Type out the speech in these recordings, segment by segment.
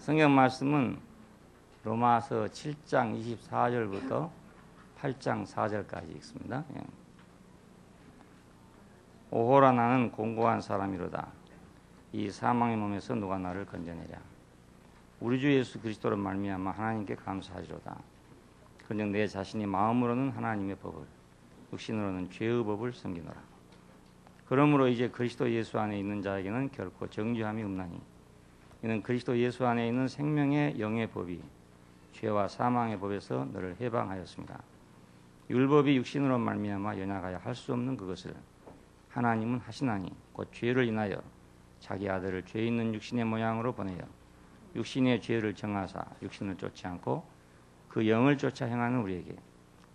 성경 말씀은 로마서 7장 24절부터 8장 4절까지 있습니다. 오호라 나는 공고한 사람이로다. 이 사망의 몸에서 누가 나를 건져내랴. 우리 주 예수 그리스도로 말미암아 하나님께 감사하리로다. 그런즉 내 자신이 마음으로는 하나님의 법을, 육신으로는 죄의 법을 섬기노라. 그러므로 이제 그리스도 예수 안에 있는 자에게는 결코 정죄함이 없나니 이는 그리스도 예수 안에 있는 생명의 영의 법이 죄와 사망의 법에서 너를 해방하였습니다. 율법이 육신으로 말미암아 연약하여 할 수 없는 그것을 하나님은 하시나니 곧 죄를 인하여 자기 아들을 죄 있는 육신의 모양으로 보내어 육신의 죄를 정하사 육신을 쫓지 않고 그 영을 쫓아 행하는 우리에게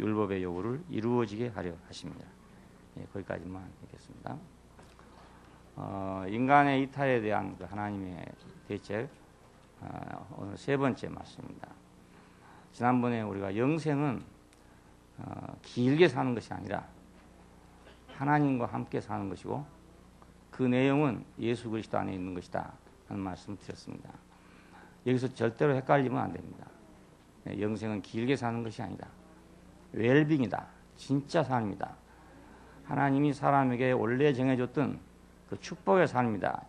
율법의 요구를 이루어지게 하려 하십니다. 거기까지만 읽겠습니다. 인간의 이탈에 대한 그 하나님의 대책, 오늘 세 번째 말씀입니다. 지난번에 우리가 영생은 길게 사는 것이 아니라 하나님과 함께 사는 것이고 그 내용은 예수 그리스도 안에 있는 것이다 하는 말씀을 드렸습니다. 여기서 절대로 헷갈리면 안 됩니다. 영생은 길게 사는 것이 아니다. 웰빙이다. 진짜 삶이다. 하나님이 사람에게 원래 정해줬던 그 축복의 삶이다.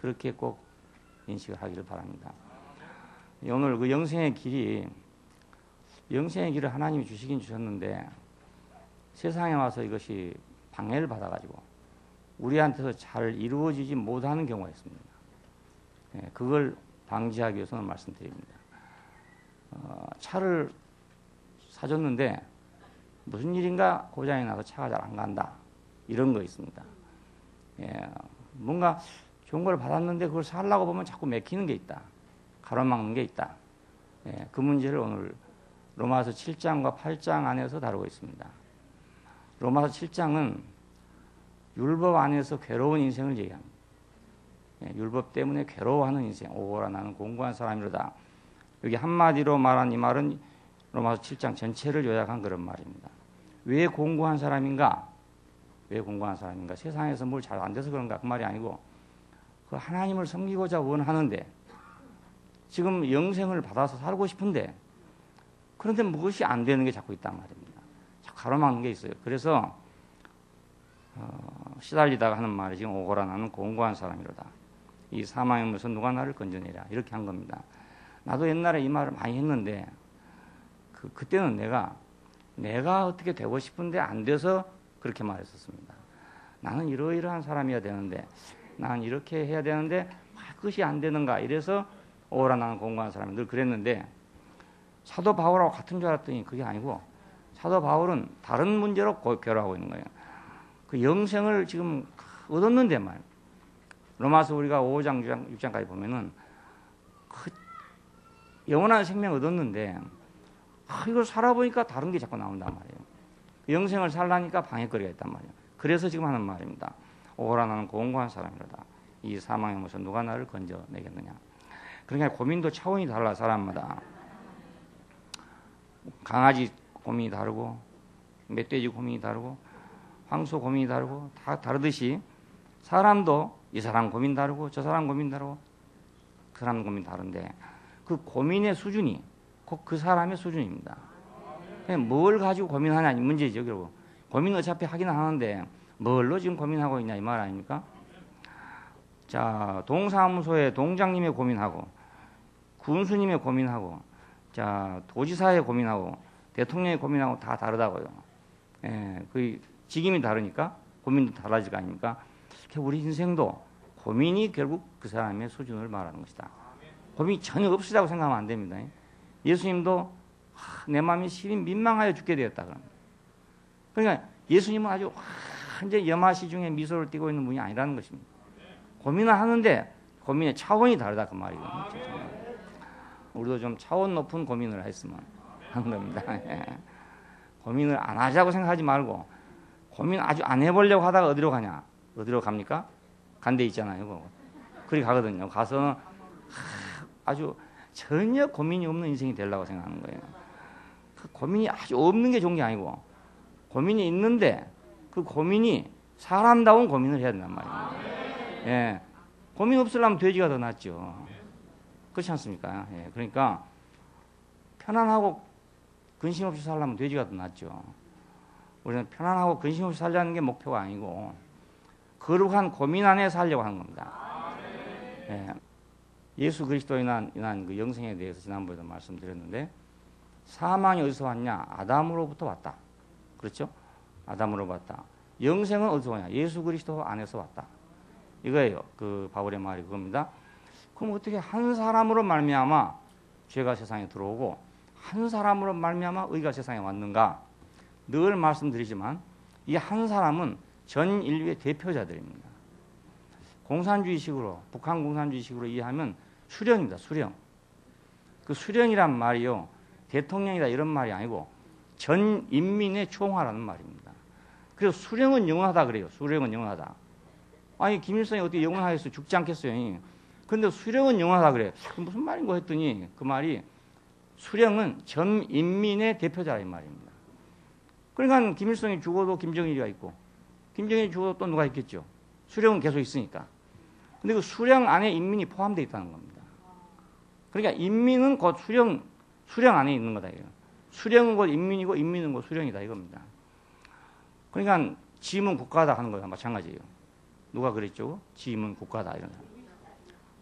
그렇게 꼭 인식을 하기를 바랍니다. 오늘 그 영생의 길을 하나님이 주시긴 주셨는데 세상에 와서 이것이 방해를 받아가지고 우리한테서 잘 이루어지지 못하는 경우가 있습니다. 그걸 방지하기 위해서는 말씀드립니다. 차를 사줬는데 무슨 일인가 고장이 나서 차가 잘 안 간다. 이런 거 있습니다. 뭔가 좋은 걸 받았는데 그걸 살려고 보면 자꾸 맥히는 게 있다. 가로막는 게 있다. 그 문제를 오늘 로마서 7장과 8장 안에서 다루고 있습니다. 로마서 7장은 율법 안에서 괴로운 인생을 얘기합니다. 율법 때문에 괴로워하는 인생. 오호라 나는 공고한 사람이로다. 여기 한마디로 말한 이 말은 로마서 7장 전체를 요약한 그런 말입니다. 왜 공고한 사람인가? 왜 공고한 사람인가? 세상에서 뭘 잘 안 돼서 그런가? 그 말이 아니고 그 하나님을 섬기고자 원하는데 지금 영생을 받아서 살고 싶은데 그런데 무엇이 안 되는 게 자꾸 있단 말입니다. 자꾸 가로막는 게 있어요. 그래서 시달리다가 하는 말이 지금 오호라 나는 공고한 사람이로다. 이 사망의 몸에서 누가 나를 건져내랴. 이렇게 한 겁니다. 나도 옛날에 이 말을 많이 했는데 그때는 내가 어떻게 되고 싶은데 안 돼서 그렇게 말했었습니다. 나는 이러이러한 사람이어야 되는데 나는 이렇게 해야 되는데 그것이 안 되는가 이래서 오호라 나는 공고한 사람이 늘 그랬는데 사도 바울하고 같은 줄 알았더니 그게 아니고 사도 바울은 다른 문제로 괴로워하고 있는 거예요. 그 영생을 지금 얻었는데 말 로마서 우리가 5장 6장까지 보면은 그 영원한 생명 얻었는데 이걸 살아보니까 다른 게 자꾸 나온단 말이에요. 영생을 살라니까 방해거리가 있단 말이에요. 그래서 지금 하는 말입니다. 오호라 나는 공고한 사람이로다. 이 사망의 몸에서 누가 나를 건져내겠느냐. 그러니까 고민도 차원이 달라 사람마다. 강아지 고민이 다르고 멧돼지 고민이 다르고 황소 고민이 다르고 다 다르듯이 사람도 이 사람 고민 다르고 저 사람 고민 다르고 그 사람 고민 다른데 그 고민의 수준이 꼭 그 사람의 수준입니다. 뭘 가지고 고민하냐 이 문제죠. 결국 고민은 어차피 하긴 하는데 뭘로 지금 고민하고 있냐 이 말 아닙니까? 자, 동사무소의 동장님의 고민하고 군수님의 고민하고 자, 도지사의 고민하고 대통령의 고민하고 다 다르다고요. 그 직임이 다르니까 고민도 달라질 거 아닙니까? 우리 인생도 고민이 결국 그 사람의 수준을 말하는 것이다. 고민이 전혀 없으라고 생각하면 안 됩니다. 예수님도 내 마음이 시린 민망하여 죽게 되었다. 그러니까 예수님은 아주 완전 염하시 중에 미소를 띠고 있는 분이 아니라는 것입니다. 고민을 하는데 고민의 차원이 다르다 그 말이거든요. 우리도 좀 차원 높은 고민을 했으면 하는 겁니다. 고민을 안 하자고 생각하지 말고 고민 아주 안 해보려고 하다가 어디로 가냐? 어디로 갑니까? 간 데 있잖아요. 그리 가거든요. 가서 아주 전혀 고민이 없는 인생이 되려고 생각하는 거예요. 그 고민이 아주 없는 게 좋은 게 아니고 고민이 있는데 그 고민이 사람다운 고민을 해야 된단 말이에요. 고민 없으려면 돼지가 더 낫죠. 그렇지 않습니까? 예, 그러니까 편안하고 근심 없이 살려면 돼지가 더 낫죠. 우리는 편안하고 근심 없이 살려는 게 목표가 아니고 거룩한 고민 안에 살려고 하는 겁니다. 예, 예수 그리스도에 인한 그 영생에 대해서 지난번에도 말씀드렸는데 사망이 어디서 왔냐? 아담으로부터 왔다. 그렇죠? 아담으로 왔다. 영생은 어디서 왔냐? 예수 그리스도 안에서 왔다. 이거예요. 그 바울의 말이 그겁니다. 그럼 어떻게 한 사람으로 말미암아 죄가 세상에 들어오고 한 사람으로 말미암아 의가 세상에 왔는가? 늘 말씀드리지만 이 한 사람은 전 인류의 대표자들입니다. 공산주의식으로 북한 공산주의식으로 이해하면 수령입니다. 수령. 그 수령이란 말이요 대통령이다 이런 말이 아니고 전 인민의 총화라는 말입니다. 그래서 수령은 영원하다 그래요. 수령은 영원하다. 아니 김일성이 어떻게 영원하겠어요? 죽지 않겠어요? 근데 수령은 영원하다 그래. 무슨 말인가 했더니 그 말이 수령은 전 인민의 대표자라 이 말입니다. 그러니까 김일성이 죽어도 김정일이가 있고 김정일이 죽어도 또 누가 있겠죠. 수령은 계속 있으니까. 근데 그 수령 안에 인민이 포함되어 있다는 겁니다. 그러니까 인민은 곧 수령 안에 있는 거다. 이거. 수령은 곧 인민이고 인민은 곧 수령이다 이겁니다. 그러니까 지임은 국가다 하는 거랑 마찬가지예요. 누가 그랬죠? 지임은 국가다 이런 거.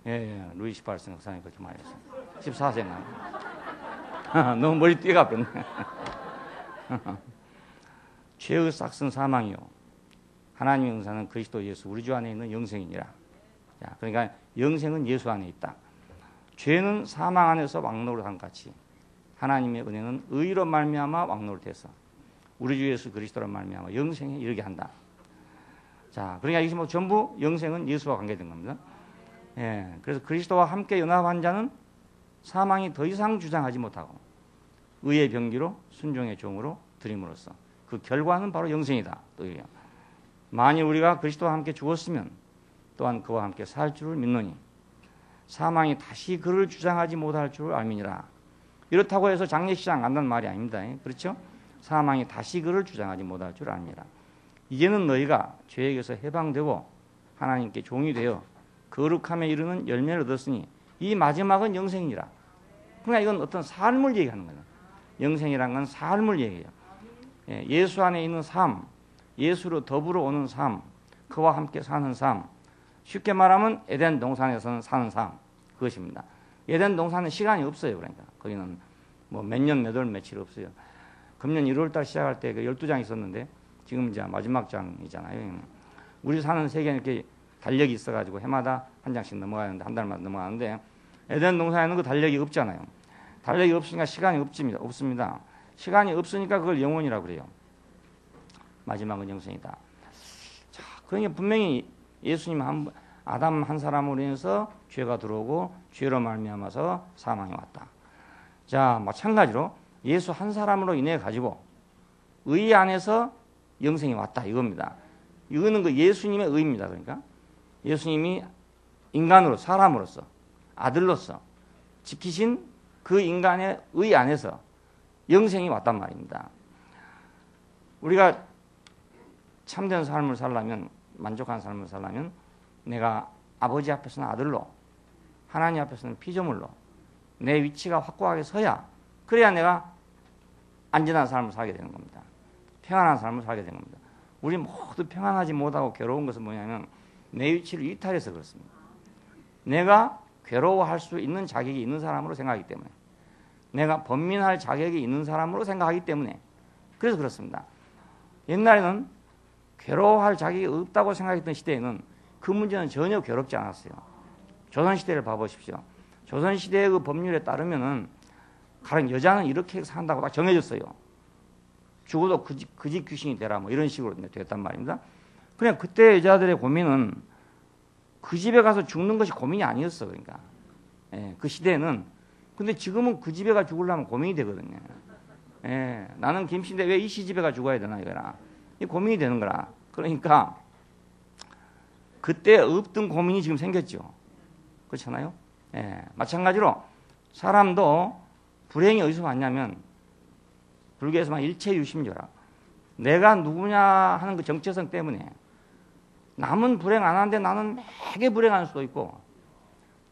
예, 루이 18세 목사님 그렇게 많이 했어요. 14세나. 너무 머리 띠가 아팠네. 죄의 싹슨 사망이요. 하나님의 응사는 그리스도 예수 우리 주 안에 있는 영생이니라. 자, 그러니까 영생은 예수 안에 있다. 죄는 사망 안에서 왕노릇 한 같이 하나님의 은혜는 의로 말미암아 왕노릇 해서 우리 주 예수 그리스도로 말미암아 영생에 이르게 한다. 자, 그러니까 이게 뭐 전부 영생은 예수와 관계된 겁니다. 예, 그래서 그리스도와 함께 연합한 자는 사망이 더 이상 주장하지 못하고 의의 병기로 순종의 종으로 드림으로써 그 결과는 바로 영생이다. 또 이래요. 만일 우리가 그리스도와 함께 죽었으면 또한 그와 함께 살 줄을 믿노니 사망이 다시 그를 주장하지 못할 줄을 알미니라. 이렇다고 해서 장례식장 간다는 말이 아닙니다. 그렇죠? 사망이 다시 그를 주장하지 못할 줄 압니다. 이제는 너희가 죄에게서 해방되고 하나님께 종이 되어 거룩함에 이르는 열매를 얻었으니 이 마지막은 영생이라. 그러니까 이건 어떤 삶을 얘기하는 거예요. 영생이란 건 삶을 얘기해요. 예수 안에 있는 삶, 예수로 더불어 오는 삶, 그와 함께 사는 삶. 쉽게 말하면 에덴 동산에서는 사는 삶, 그것입니다. 에덴 동산은 시간이 없어요. 그러니까 거기는 뭐 몇 년, 몇 월, 며칠 없어요. 금년 1월달 시작할 때 그 12장 있었는데 지금 이제 마지막 장이잖아요. 우리 사는 세계는 이렇게 달력이 있어가지고 해마다 한 장씩 넘어가는데 한 달마다 넘어가는데 에덴 동산에는 그 달력이 없잖아요. 달력이 없으니까 시간이 없습니다. 시간이 없으니까 그걸 영원이라고 그래요. 마지막은 영생이다. 자, 그러니까 분명히 예수님 아담 한 사람으로 인해서 죄가 들어오고 죄로 말미암아서 사망이 왔다. 자, 마찬가지로 예수 한 사람으로 인해 가지고 의 안에서 영생이 왔다 이겁니다. 이거는 그 예수님의 의입니다. 그러니까 예수님이 인간으로 사람으로서 아들로서 지키신 그 인간의 의 안에서 영생이 왔단 말입니다. 우리가 참된 삶을 살려면 만족한 삶을 살려면 내가 아버지 앞에서는 아들로 하나님 앞에서는 피조물로 내 위치가 확고하게 서야 그래야 내가 안전한 삶을 살게 되는 겁니다. 평안한 삶을 살게 되는 겁니다. 우리 모두 평안하지 못하고 괴로운 것은 뭐냐면 내 위치를 이탈해서 그렇습니다. 내가 괴로워할 수 있는 자격이 있는 사람으로 생각하기 때문에 내가 번민할 자격이 있는 사람으로 생각하기 때문에 그래서 그렇습니다. 옛날에는 괴로워할 자격이 없다고 생각했던 시대에는 그 문제는 전혀 괴롭지 않았어요. 조선시대를 봐보십시오. 조선시대의 그 법률에 따르면은 가령 여자는 이렇게 산다고 딱 정해졌어요. 죽어도 그 집 귀신이 되라 뭐 이런 식으로 됐단 말입니다. 그냥 그때 여자들의 고민은 그 집에 가서 죽는 것이 고민이 아니었어. 그러니까 그 시대에는. 근데 지금은 그 집에 가 죽으려면 고민이 되거든요. 나는 김씨인데 왜 이 시집에 가 죽어야 되나 이거라. 이 고민이 되는 거라. 그러니까 그때 없던 고민이 지금 생겼죠. 그렇잖아요. 마찬가지로 사람도 불행이 어디서 왔냐면 불교에서만 일체유심조라. 내가 누구냐 하는 그 정체성 때문에 남은 불행 안 하는데 나는 매게 불행할 수도 있고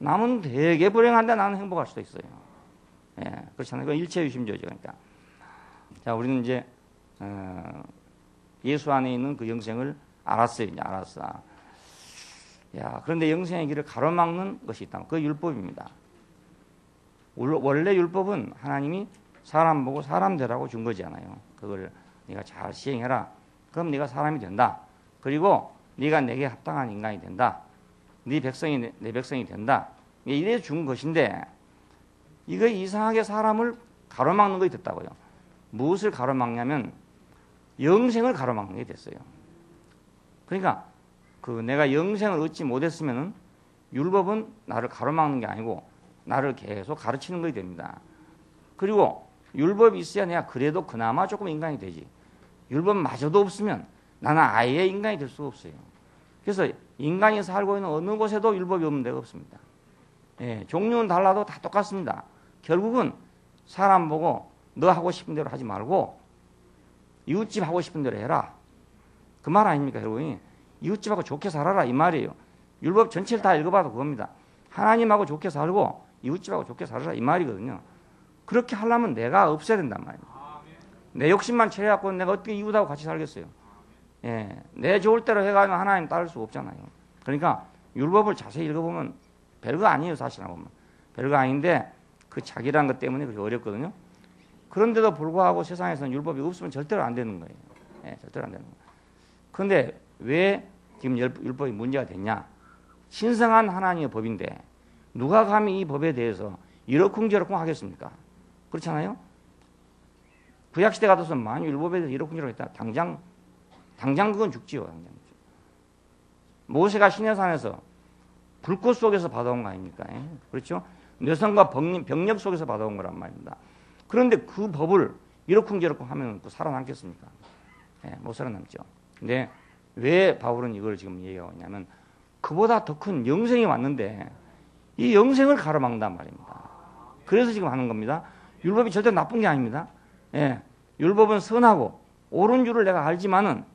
남은 되게 불행한데 나는 행복할 수도 있어요. 예, 그렇잖아요. 그건 일체유심조죠. 그러니까. 자, 우리는 이제, 예수 안에 있는 그 영생을 알았어요. 이제 알았어. 야, 그런데 영생의 길을 가로막는 것이 있다. 그 율법입니다. 원래 율법은 하나님이 사람 보고 사람 되라고 준 거잖아요. 그걸 네가 잘 시행해라. 그럼 네가 사람이 된다. 그리고 네가 내게 합당한 인간이 된다. 네 백성이 내 백성이 된다. 이래 준 것인데 이거 이상하게 사람을 가로막는 것이 됐다고요. 무엇을 가로막냐면 영생을 가로막는 게 됐어요. 그러니까 내가 영생을 얻지 못했으면은 율법은 나를 가로막는 게 아니고 나를 계속 가르치는 것이 됩니다. 그리고 율법이 있어야 내가 그래도 그나마 조금 인간이 되지. 율법마저도 없으면 나는 아예 인간이 될 수가 없어요. 그래서 인간이 살고 있는 어느 곳에도 율법이 없는 데가 없습니다. 예, 종류는 달라도 다 똑같습니다. 결국은 사람 보고 너 하고 싶은 대로 하지 말고 이웃집 하고 싶은 대로 해라. 그 말 아닙니까, 여러분이? 이웃집하고 좋게 살아라 이 말이에요. 율법 전체를 다 읽어봐도 그겁니다. 하나님하고 좋게 살고 이웃집하고 좋게 살아라 이 말이거든요. 그렇게 하려면 내가 없어야 된단 말이에요. 내 욕심만 채워갖고 내가 어떻게 이웃하고 같이 살겠어요. 예, 내 좋을 대로 해가지고 하나님 따를 수 없잖아요. 그러니까 율법을 자세히 읽어보면 별거 아니에요. 사실 보면 별거 아닌데 그 자기란 것 때문에 그렇게 어렵거든요. 그런데도 불구하고 세상에서는 율법이 없으면 절대로 안 되는 거예요. 예, 절대로 안 되는 거예요. 그런데 왜 지금 율법이 문제가 됐냐? 신성한 하나님의 법인데 누가 감히 이 법에 대해서 이러쿵저러쿵 하겠습니까? 그렇잖아요. 구약시대 같아서 많이 율법에 대해서 이러쿵저러쿵 했다. 당장 그건 죽지요. 당장. 모세가 시내산에서 불꽃 속에서 받아온 거 아닙니까? 예? 그렇죠? 뇌성과 병력 속에서 받아온 거란 말입니다. 그런데 그 법을 이러쿵저러쿵 하면 또 살아남겠습니까? 예, 못 살아남죠. 근데 왜 바울은 이걸 지금 얘기하고 있냐면 그보다 더 큰 영생이 왔는데 이 영생을 가로막는단 말입니다. 그래서 지금 하는 겁니다. 율법이 절대 나쁜 게 아닙니다. 예, 율법은 선하고 옳은 줄을 내가 알지만은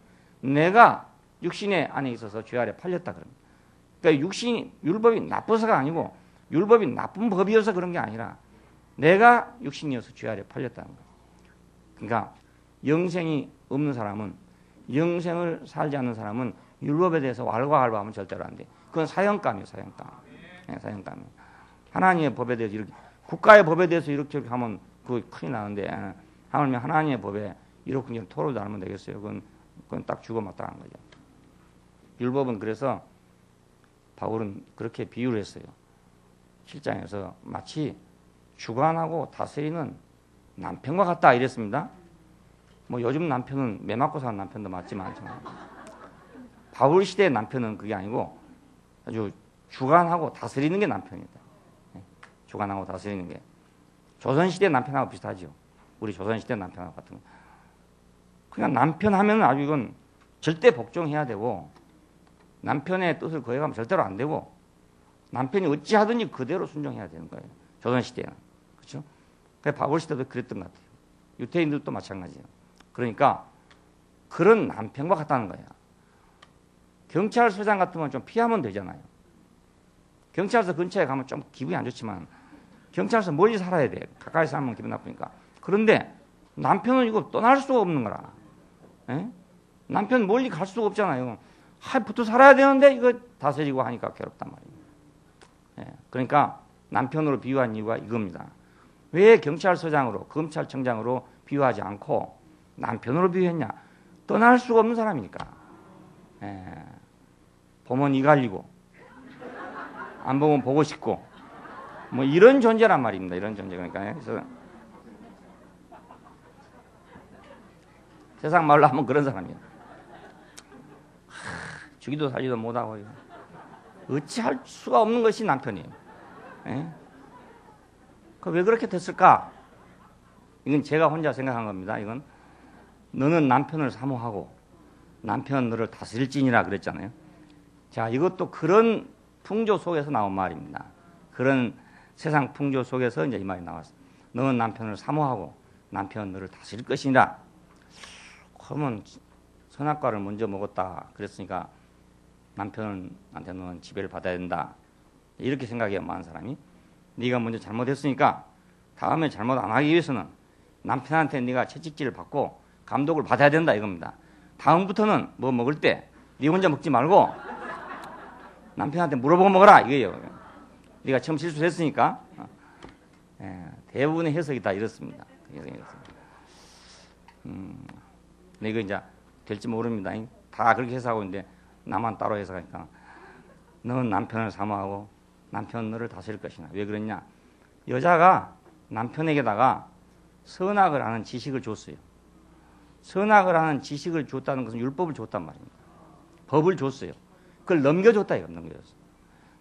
내가 육신의 안에 있어서 죄 아래 팔렸다 그럽니다. 그러니까 율법이 나빠서가 아니고 율법이 나쁜 법이어서 그런 게 아니라 내가 육신이어서 죄 아래 팔렸다는 거예요. 그러니까 영생이 없는 사람은 영생을 살지 않는 사람은 율법에 대해서 왈가왈부하면 절대로 안 돼. 그건 사형감이에요. 사형감. 네, 사형감이에요. 하나님의 법에 대해서 이렇게 국가의 법에 대해서 이렇게 하면 그 큰일 나는데 하물며 하나님의 법에 이렇게 그냥 토를 달면 되겠어요. 그건 딱 죽어마땅한 거죠. 율법은 그래서 바울은 그렇게 비유를 했어요. 7장에서 마치 주관하고 다스리는 남편과 같다 이랬습니다. 뭐 요즘 남편은 매 맞고 사는 남편도 맞지만 바울 시대의 남편은 그게 아니고 아주 주관하고 다스리는 게 남편이다. 주관하고 다스리는 게 조선시대 남편하고 비슷하죠. 우리 조선시대 남편하고 같은 거. 그냥 남편 하면 아주 이건 절대 복종해야 되고 남편의 뜻을 거역하면 절대로 안 되고 남편이 어찌하든지 그대로 순종해야 되는 거예요. 조선시대는. 그렇죠? 바울 시대도 그랬던 것 같아요. 유태인들도 마찬가지예요. 그러니까 그런 남편과 같다는 거예요. 경찰서장 같으면 좀 피하면 되잖아요. 경찰서 근처에 가면 좀 기분이 안 좋지만 경찰서 멀리 살아야 돼. 가까이 살면 기분 나쁘니까. 그런데 남편은 이거 떠날 수가 없는 거라. 에? 남편 멀리 갈 수가 없잖아요. 붙어 살아야 되는데 이거 다스리고 하니까 괴롭단 말이에요. 예, 그러니까 남편으로 비유한 이유가 이겁니다. 왜 경찰서장으로 검찰청장으로 비유하지 않고 남편으로 비유했냐? 떠날 수가 없는 사람이니까. 예, 보면 이갈리고 안 보면 보고 싶고 뭐 이런 존재란 말입니다. 이런 존재. 그러니까 그래서 세상 말로 하면 그런 사람이에요. 죽이도 살리도 못하고 어찌할 수가 없는 것이 남편이에요. 예? 왜 그렇게 됐을까? 이건 제가 혼자 생각한 겁니다. 이건 너는 남편을 사모하고 남편은 너를 다스릴지니라 그랬잖아요. 자, 이것도 그런 풍조 속에서 나온 말입니다. 그런 세상 풍조 속에서 이제 이 말이 나왔어요. 너는 남편을 사모하고 남편은 너를 다스릴 것이니라. 그러면 선악과를 먼저 먹었다 그랬으니까 남편한테 너는 지배를 받아야 된다. 이렇게 생각해요. 많은 사람이. 네가 먼저 잘못했으니까 다음에 잘못 안 하기 위해서는 남편한테 네가 채찍질을 받고 감독을 받아야 된다 이겁니다. 다음부터는 뭐 먹을 때 네 혼자 먹지 말고 남편한테 물어보고 먹어라 이거예요. 네가 처음 실수했으니까. 대부분의 해석이 다 이렇습니다. 근데 이거 이제 될지 모릅니다. 다 그렇게 해석하고 있는데 나만 따로 해석하니까 너는 남편을 사모하고 남편은 너를 다스릴 것이나. 왜 그랬냐? 여자가 남편에게다가 선악을 하는 지식을 줬어요. 선악을 하는 지식을 줬다는 것은 율법을 줬단 말입니다. 법을 줬어요. 그걸 넘겨줬다 이거.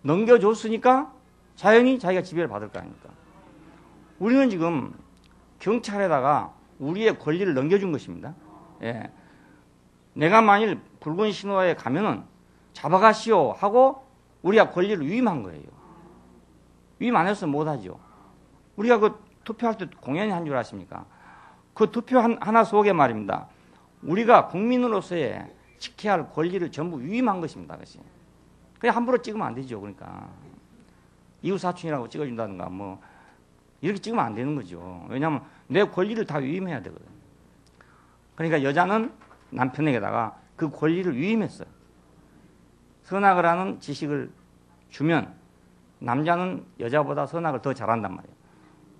넘겨줬으니까 자연히 자기가 지배를 받을 거 아닙니까? 우리는 지금 경찰에다가 우리의 권리를 넘겨준 것입니다. 예. 내가 만일 붉은 신호에 가면은 잡아가시오 하고 우리가 권리를 위임한 거예요. 위임 안 했으면 못하죠. 우리가 그 투표할 때 공연히 한 줄 아십니까? 그 투표 하나 속에 말입니다. 우리가 국민으로서의 지켜야 할 권리를 전부 위임한 것입니다. 그것이. 그냥 함부로 찍으면 안 되죠. 그러니까 이웃 사촌이라고 찍어준다든가 뭐 이렇게 찍으면 안 되는 거죠. 왜냐하면 내 권리를 다 위임해야 되거든요. 그러니까 여자는 남편에게다가 그 권리를 위임했어요. 선악을 하는 지식을 주면 남자는 여자보다 선악을 더 잘한단 말이에요.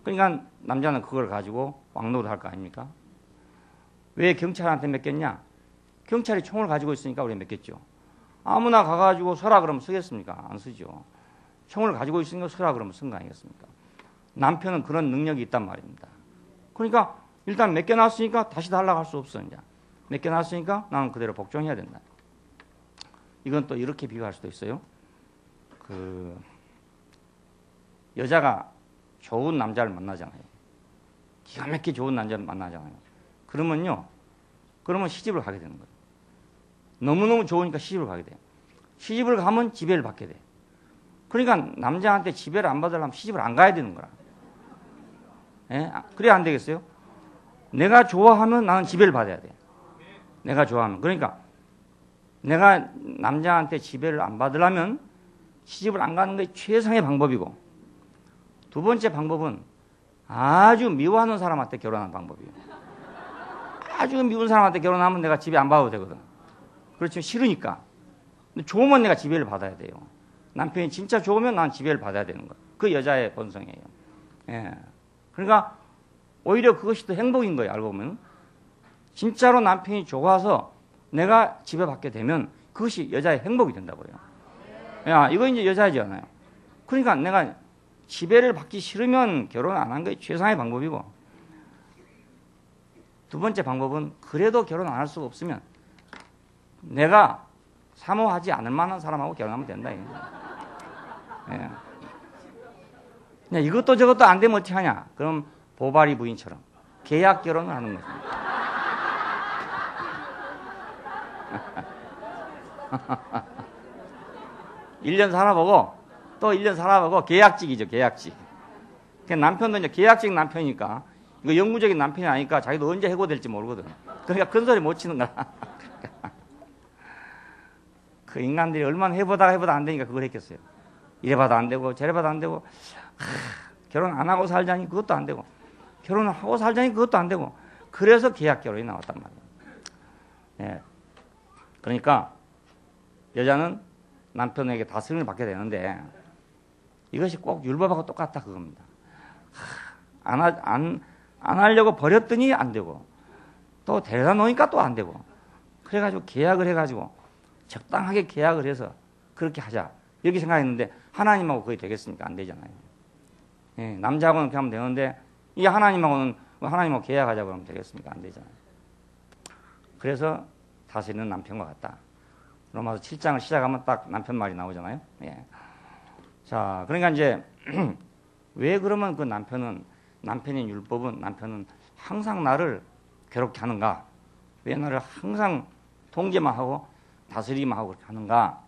그러니까 남자는 그걸 가지고 왕노를 할 거 아닙니까? 왜 경찰한테 맡겼냐? 경찰이 총을 가지고 있으니까 우리 맡겼죠. 아무나 가가지고 서라 그러면 쓰겠습니까? 안 쓰죠. 총을 가지고 있으니까 서라 그러면 쓴 거 아니겠습니까? 남편은 그런 능력이 있단 말입니다. 그러니까 일단 맡겨놨으니까 다시 달라고 할 수 없어. 이제 맡겨놨으니까 나는 그대로 복종해야 된다. 이건 또 이렇게 비교할 수도 있어요. 그 여자가 좋은 남자를 만나잖아요. 기가 막히게 좋은 남자를 만나잖아요. 그러면 시집을 가게 되는 거예요. 너무너무 좋으니까 시집을 가게 돼요. 시집을 가면 지배를 받게 돼요. 그러니까 남자한테 지배를 안 받으려면 시집을 안 가야 되는 거라. 예? 그래야 안 되겠어요? 내가 좋아하면 나는 지배를 받아야 돼. 내가 좋아하면. 그러니까 내가 남자한테 지배를 안 받으려면 시집을 안 가는 게 최상의 방법이고, 두 번째 방법은 아주 미워하는 사람한테 결혼하는 방법이에요. 아주 미운 사람한테 결혼하면 내가 지배 안 받아도 되거든. 그렇지만 싫으니까. 근데 좋으면 내가 지배를 받아야 돼요. 남편이 진짜 좋으면 난 지배를 받아야 되는 거예요. 그 여자의 본성이에요. 예. 그러니까 오히려 그것이 더 행복인 거예요. 알고 보면. 진짜로 남편이 좋아서 내가 지배받게 되면 그것이 여자의 행복이 된다고요. 야, 이거 이제 여자잖아요. 그러니까 내가 지배를 받기 싫으면 결혼 안 한 게 최상의 방법이고, 두 번째 방법은 그래도 결혼 안 할 수가 없으면 내가 사모하지 않을 만한 사람하고 결혼하면 된다. 예. 이것도 저것도 안 되면 어떻게 하냐? 그럼 보바리 부인처럼 계약 결혼을 하는 거죠. 1년 살아보고 또 1년 살아보고 계약직이죠. 계약직. 남편도 이제 계약직 남편이니까 이거 영구적인 남편이 아니까 자기도 언제 해고될지 모르거든. 그러니까 큰 소리 못 치는 거야. 그 인간들이 얼마나 해보다 안 되니까 그걸 했겠어요. 이래봐도 안 되고 저래봐도 안 되고, 결혼 안 하고 살자니 그것도 안 되고, 결혼을 하고 살자니 그것도 안 되고, 그래서 계약 결혼이 나왔단 말이에요. 예. 그러니까 여자는 남편에게 다스림을 받게 되는데 이것이 꼭 율법하고 똑같다 그겁니다. 안 하려고 버렸더니 안 되고, 또 데려다 놓으니까 또 안 되고, 그래가지고 계약을 해가지고 적당하게 계약을 해서 그렇게 하자 이렇게 생각했는데 하나님하고 그게 되겠습니까? 안 되잖아요. 예, 남자하고는 그렇게 하면 되는데 이 하나님하고 계약하자고 하면 되겠습니까? 안 되잖아요. 그래서 다스리는 남편과 같다. 로마서 7장을 시작하면 딱 남편 말이 나오잖아요. 예. 자, 그러니까 이제 왜 그러면 그 남편의 율법은 남편은 항상 나를 괴롭게 하는가? 왜 나를 항상 통제만 하고 다스리기만 하고 그렇게 하는가?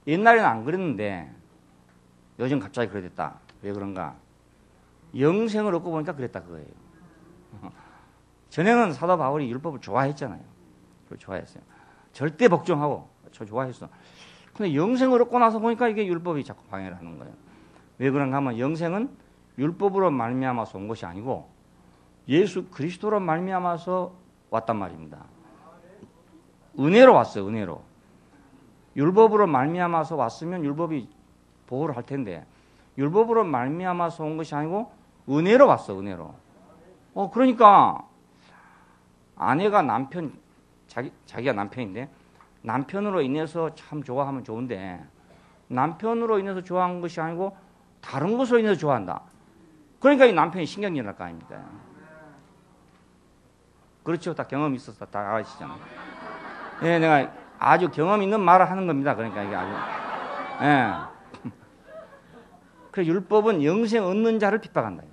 옛날에는 안 그랬는데 요즘 갑자기 그래 됐다. 왜 그런가? 영생을 얻고 보니까 그랬다 그거예요. 전에는 사도 바울이 율법을 좋아했잖아요. 그걸 좋아했어요. 절대 복종하고 저 좋아했어. 근데 영생을 얻고 나서 보니까 이게 율법이 자꾸 방해를 하는 거예요. 왜 그런가 하면 영생은 율법으로 말미암아서 온 것이 아니고 예수 그리스도로 말미암아서 왔단 말입니다. 은혜로 왔어요. 은혜로. 율법으로 말미암아서 왔으면 율법이 보호를 할 텐데 율법으로 말미암아서 온 것이 아니고 은혜로 왔어. 은혜로. 그러니까 아내가 자기가 남편인데 남편으로 인해서 참 좋아하면 좋은데 남편으로 인해서 좋아한 것이 아니고 다른 것으로 인해서 좋아한다. 그러니까 이 남편이 신경질 날 거 아닙니까? 그렇죠. 다 경험이 있어서 다 아시잖아요. 예, 내가 아주 경험 있는 말을 하는 겁니다. 그러니까 이게 아주. 예. 그래서 율법은 영생 얻는 자를 핍박한다.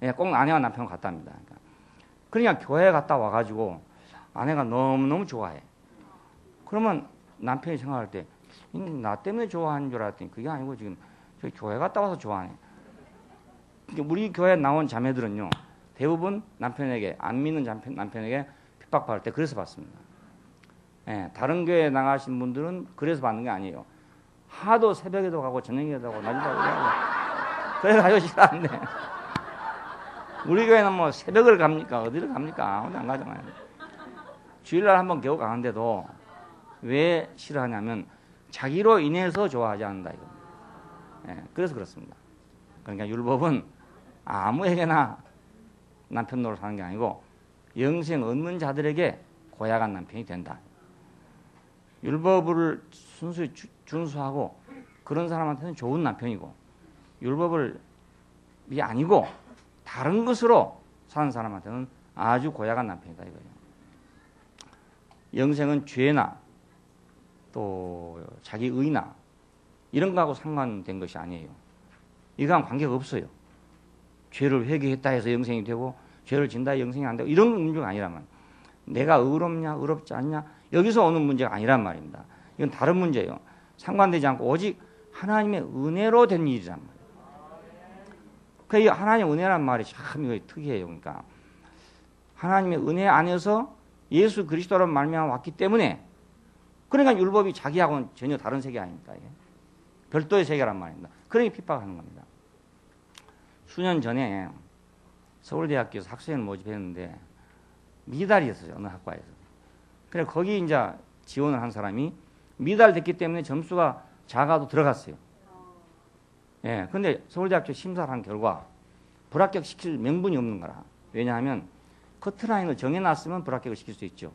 예, 꼭 아내와 남편 같답니다. 그러니까 교회 갔다 와가지고 아내가 너무너무 좋아해. 그러면 남편이 생각할 때, 나 때문에 좋아하는 줄 알았더니 그게 아니고 지금 저기 교회 갔다 와서 좋아하네. 우리 교회에 나온 자매들은요, 대부분 남편에게, 안 믿는 남편에게 핍박받을 때 그래서 받습니다. 예, 다른 교회에 나가신 분들은 그래서 받는 게 아니에요. 하도 새벽에도 가고 저녁에도 가고 낮에도 가고 그래서 가기 싫어하는데 우리 교회는 뭐 새벽을 갑니까? 어디를 갑니까? 아무도 안 가잖아요. 주일날 한번 겨우 가는데도 왜 싫어하냐면 자기로 인해서 좋아하지 않는다 이겁니다. 예, 그래서 그렇습니다. 그러니까 율법은 아무에게나 남편 노릇 하는 게 아니고 영생 얻는 자들에게 고약한 남편이 된다. 율법을 순수히 준수하고 그런 사람한테는 좋은 남편이고 율법을 이 아니고 다른 것으로 사는 사람한테는 아주 고약한 남편이다 이거예요. 영생은 죄나 또 자기 의나 이런 거하고 상관된 것이 아니에요. 이거랑 관계가 없어요. 죄를 회개했다 해서 영생이 되고 죄를 진다 해서 영생이 안 되고 이런 문제가 아니라면 내가 의롭냐 의롭지 않냐 여기서 오는 문제가 아니란 말입니다. 이건 다른 문제예요. 상관되지 않고 오직 하나님의 은혜로 된 일이란 말이에요. 그러니까 하나님의 은혜란 말이 참 이거 특이해요. 그러니까 하나님의 은혜 안에서 예수 그리스도로 말미암아 왔기 때문에 그러니까 율법이 자기하고는 전혀 다른 세계 아닙니까? 이게? 별도의 세계란 말입니다. 그러니 핍박하는 겁니다. 수년 전에 서울대학교에서 학생을 모집했는데 미달이었어요. 어느 학과에서. 그래서 거기 이제 지원을 한 사람이 미달됐기 때문에 점수가 작아도 들어갔어요. 예, 근데 서울대학교 심사를 한 결과 불합격 시킬 명분이 없는 거라. 왜냐하면 커트라인을 정해놨으면 불합격을 시킬 수 있죠.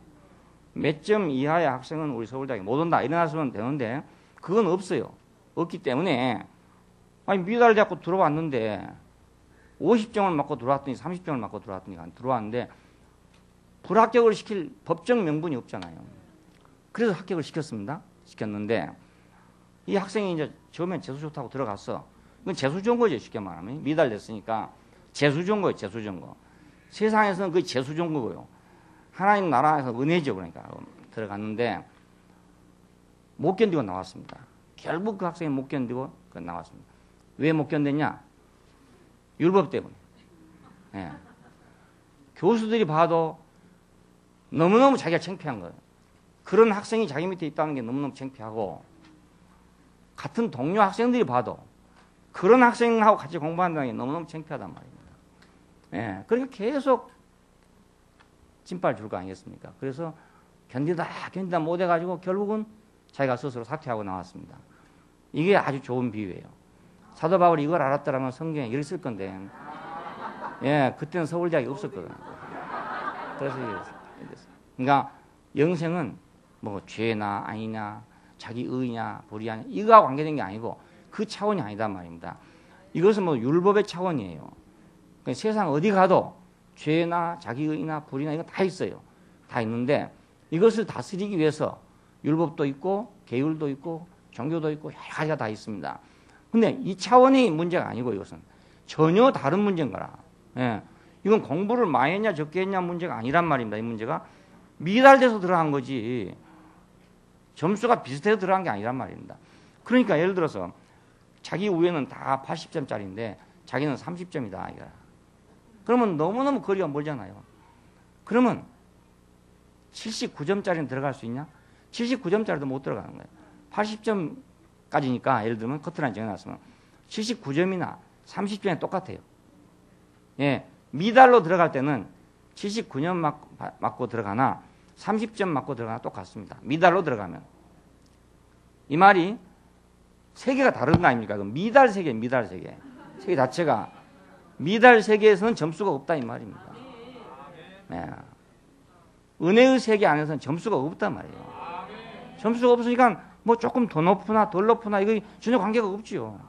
몇 점 이하의 학생은 우리 서울대학에 못 온다. 이래놨으면 되는데 그건 없어요. 없기 때문에 아니 미달대학교 들어왔는데 50점을 맞고 들어왔더니 30점을 맞고 들어왔는데 불합격을 시킬 법적 명분이 없잖아요. 그래서 합격을 시켰습니다. 시켰는데 이 학생이 이제 처음엔 재수 좋다고 들어갔어. 이건 재수 좋은 거죠. 쉽게 말하면 미달됐으니까 재수 좋은 거예요. 재수 좋은 거. 세상에서는 그게 재수 좋은 거고요. 하나님 나라에서 은혜죠. 그러니까 들어갔는데 못 견디고 나왔습니다. 결국 그 학생이 못 견디고 나왔습니다. 왜 못 견뎠냐? 율법 때문에. 예. 교수들이 봐도 너무너무 자기가 창피한 거예요. 그런 학생이 자기 밑에 있다는 게 너무너무 창피하고 같은 동료 학생들이 봐도 그런 학생하고 같이 공부한다는 게 너무너무 창피하단 말입니다. 예. 그러니까 계속 찐빨 줄 거 아니겠습니까? 그래서 견디다 못해가지고 결국은 자기가 스스로 사퇴하고 나왔습니다. 이게 아주 좋은 비유예요. 사도 바울이 이걸 알았더라면 성경에 이렇게 쓸 건데, 예, 그때는 서울대학이 없었거든요. 그래서 그러니까 영생은 뭐 죄나 아니냐, 자기 의냐, 불의냐 이거하고 관계된 게 아니고 그 차원이 아니단 말입니다. 이것은 뭐 율법의 차원이에요. 그러니까 세상 어디 가도 죄나 자기 의나 불의나 이거 다 있어요. 다 있는데 이것을 다스리기 위해서 율법도 있고 계율도 있고 종교도 있고 여러 가지가 다 있습니다. 근데 이 차원이 문제가 아니고 이것은 전혀 다른 문제인 거라. 예. 이건 공부를 많이 했냐 적게 했냐 문제가 아니란 말입니다. 이 문제가 미달돼서 들어간 거지 점수가 비슷해서 들어간 게 아니란 말입니다. 그러니까 예를 들어서 자기 위에는 다 80점짜리인데 자기는 30점이다. 그러면 너무너무 거리가 멀잖아요. 그러면 79점짜리는 들어갈 수 있냐? 79점짜리도 못 들어가는 거예요. 80점까지니까 예를 들면 커트라인 정해놨으면 79점이나 30점이 똑같아요. 예, 미달로 들어갈 때는 79점 맞고 들어가나 30점 맞고 들어가나 똑같습니다. 미달로 들어가면. 이 말이 세계가 다른 거 아닙니까? 미달 세계, 미달 세계. 세계 자체가 미달 세계에서는 점수가 없다 이 말입니다. 네. 은혜의 세계 안에서는 점수가 없단 말이에요. 점수가 없으니까 뭐 조금 더 높으나 덜 높으나 이거 전혀 관계가 없지요.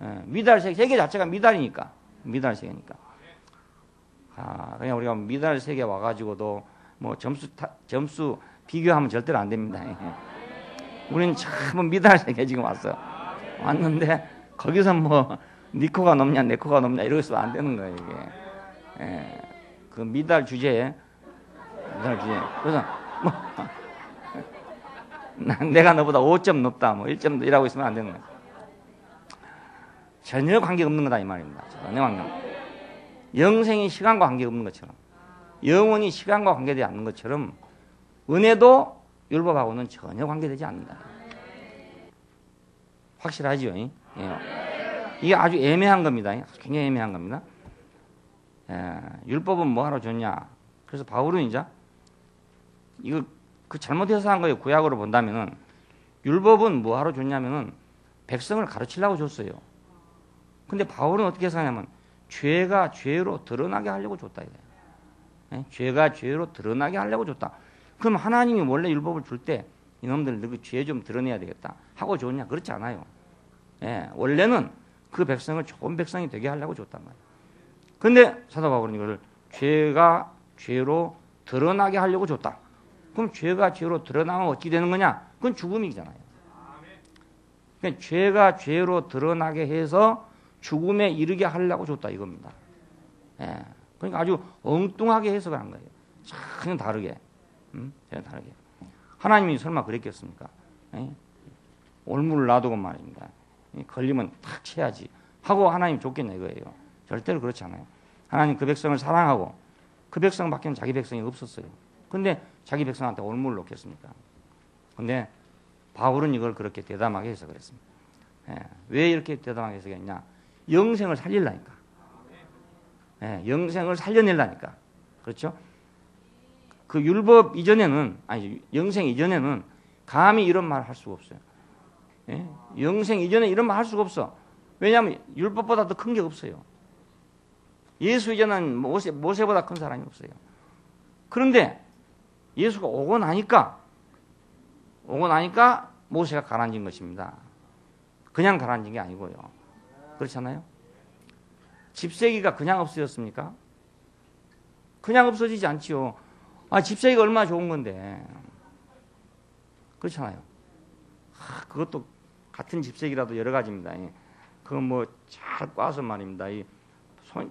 네. 미달 세계, 세계 자체가 미달이니까. 미달 세계니까. 그냥 우리가 미달 세계 와가지고도 뭐 점수 비교하면 절대로 안 됩니다. 우리는 참 미달 세계 지금 왔는데 거기서 뭐 네 코가 높냐 내 코가 높냐 이러고 있으면 안 되는 거예요 이게. 예, 그 미달 주제에 그래서 뭐 내가 너보다 5점 높다 뭐 1점 이라고 있으면 안 되는 거예요. 전혀 관계 없는 거다 이 말입니다. 전혀 관계 없는. 영생이 시간과 관계 없는 것처럼 영원히 시간과 관계되지 않는 것처럼 은혜도 율법하고는 전혀 관계되지 않는다. 확실하죠? 예. 이게 아주 애매한 겁니다. 굉장히 애매한 겁니다. 예. 율법은 뭐하러 줬냐? 그래서 바울은 이제 이거 그 잘못해서 한 거예요. 구약으로 본다면은 율법은 뭐하러 줬냐면은 백성을 가르치려고 줬어요. 근데 바울은 어떻게 해석하냐면 죄가 죄로 드러나게 하려고 줬다 이거예요. 예? 죄가 죄로 드러나게 하려고 줬다. 그럼 하나님이 원래 율법을 줄 때 이놈들 너 죄 좀 드러내야 되겠다 하고 줬냐? 그렇지 않아요. 예, 원래는 그 백성을 좋은 백성이 되게 하려고 줬단 말이에요. 근데 사도 바울은 이걸 죄가 죄로 드러나게 하려고 줬다. 그럼 죄가 죄로 드러나면 어떻게 되는 거냐? 그건 죽음이잖아요. 그러니까 죄가 죄로 드러나게 해서 죽음에 이르게 하려고 줬다 이겁니다. 예, 그러니까 아주 엉뚱하게 해석을 한 거예요. 전혀 다르게. 전혀 다르게. 하나님이 설마 그랬겠습니까? 예? 올무를 놔두고 말입니다. 걸리면 탁 쳐야지 하고 하나님 줬겠냐 이거예요. 절대로 그렇지 않아요. 하나님 그 백성을 사랑하고 그 백성밖에는 자기 백성이 없었어요. 근데 자기 백성한테 올무를 놓겠습니까? 근데 바울은 이걸 그렇게 대담하게 해석을 했습니다. 예, 왜 이렇게 대담하게 해석했냐? 영생을 살리려니까. 예, 영생을 살려내려니까. 그렇죠? 그 율법 이전에는, 아니, 영생 이전에는 감히 이런 말 할 수가 없어요. 예? 영생 이전에 이런 말 할 수가 없어. 왜냐하면 율법보다 더 큰 게 없어요. 예수 이전은 모세보다 큰 사람이 없어요. 그런데 예수가 오고 나니까 모세가 가라앉은 것입니다. 그냥 가라앉은 게 아니고요. 그렇잖아요? 집세기가 그냥 없어졌습니까? 그냥 없어지지 않지요. 집세기가 얼마나 좋은 건데. 그렇잖아요. 그것도 같은 집세기라도 여러 가지입니다. 그거 뭐 잘 꽈서 말입니다.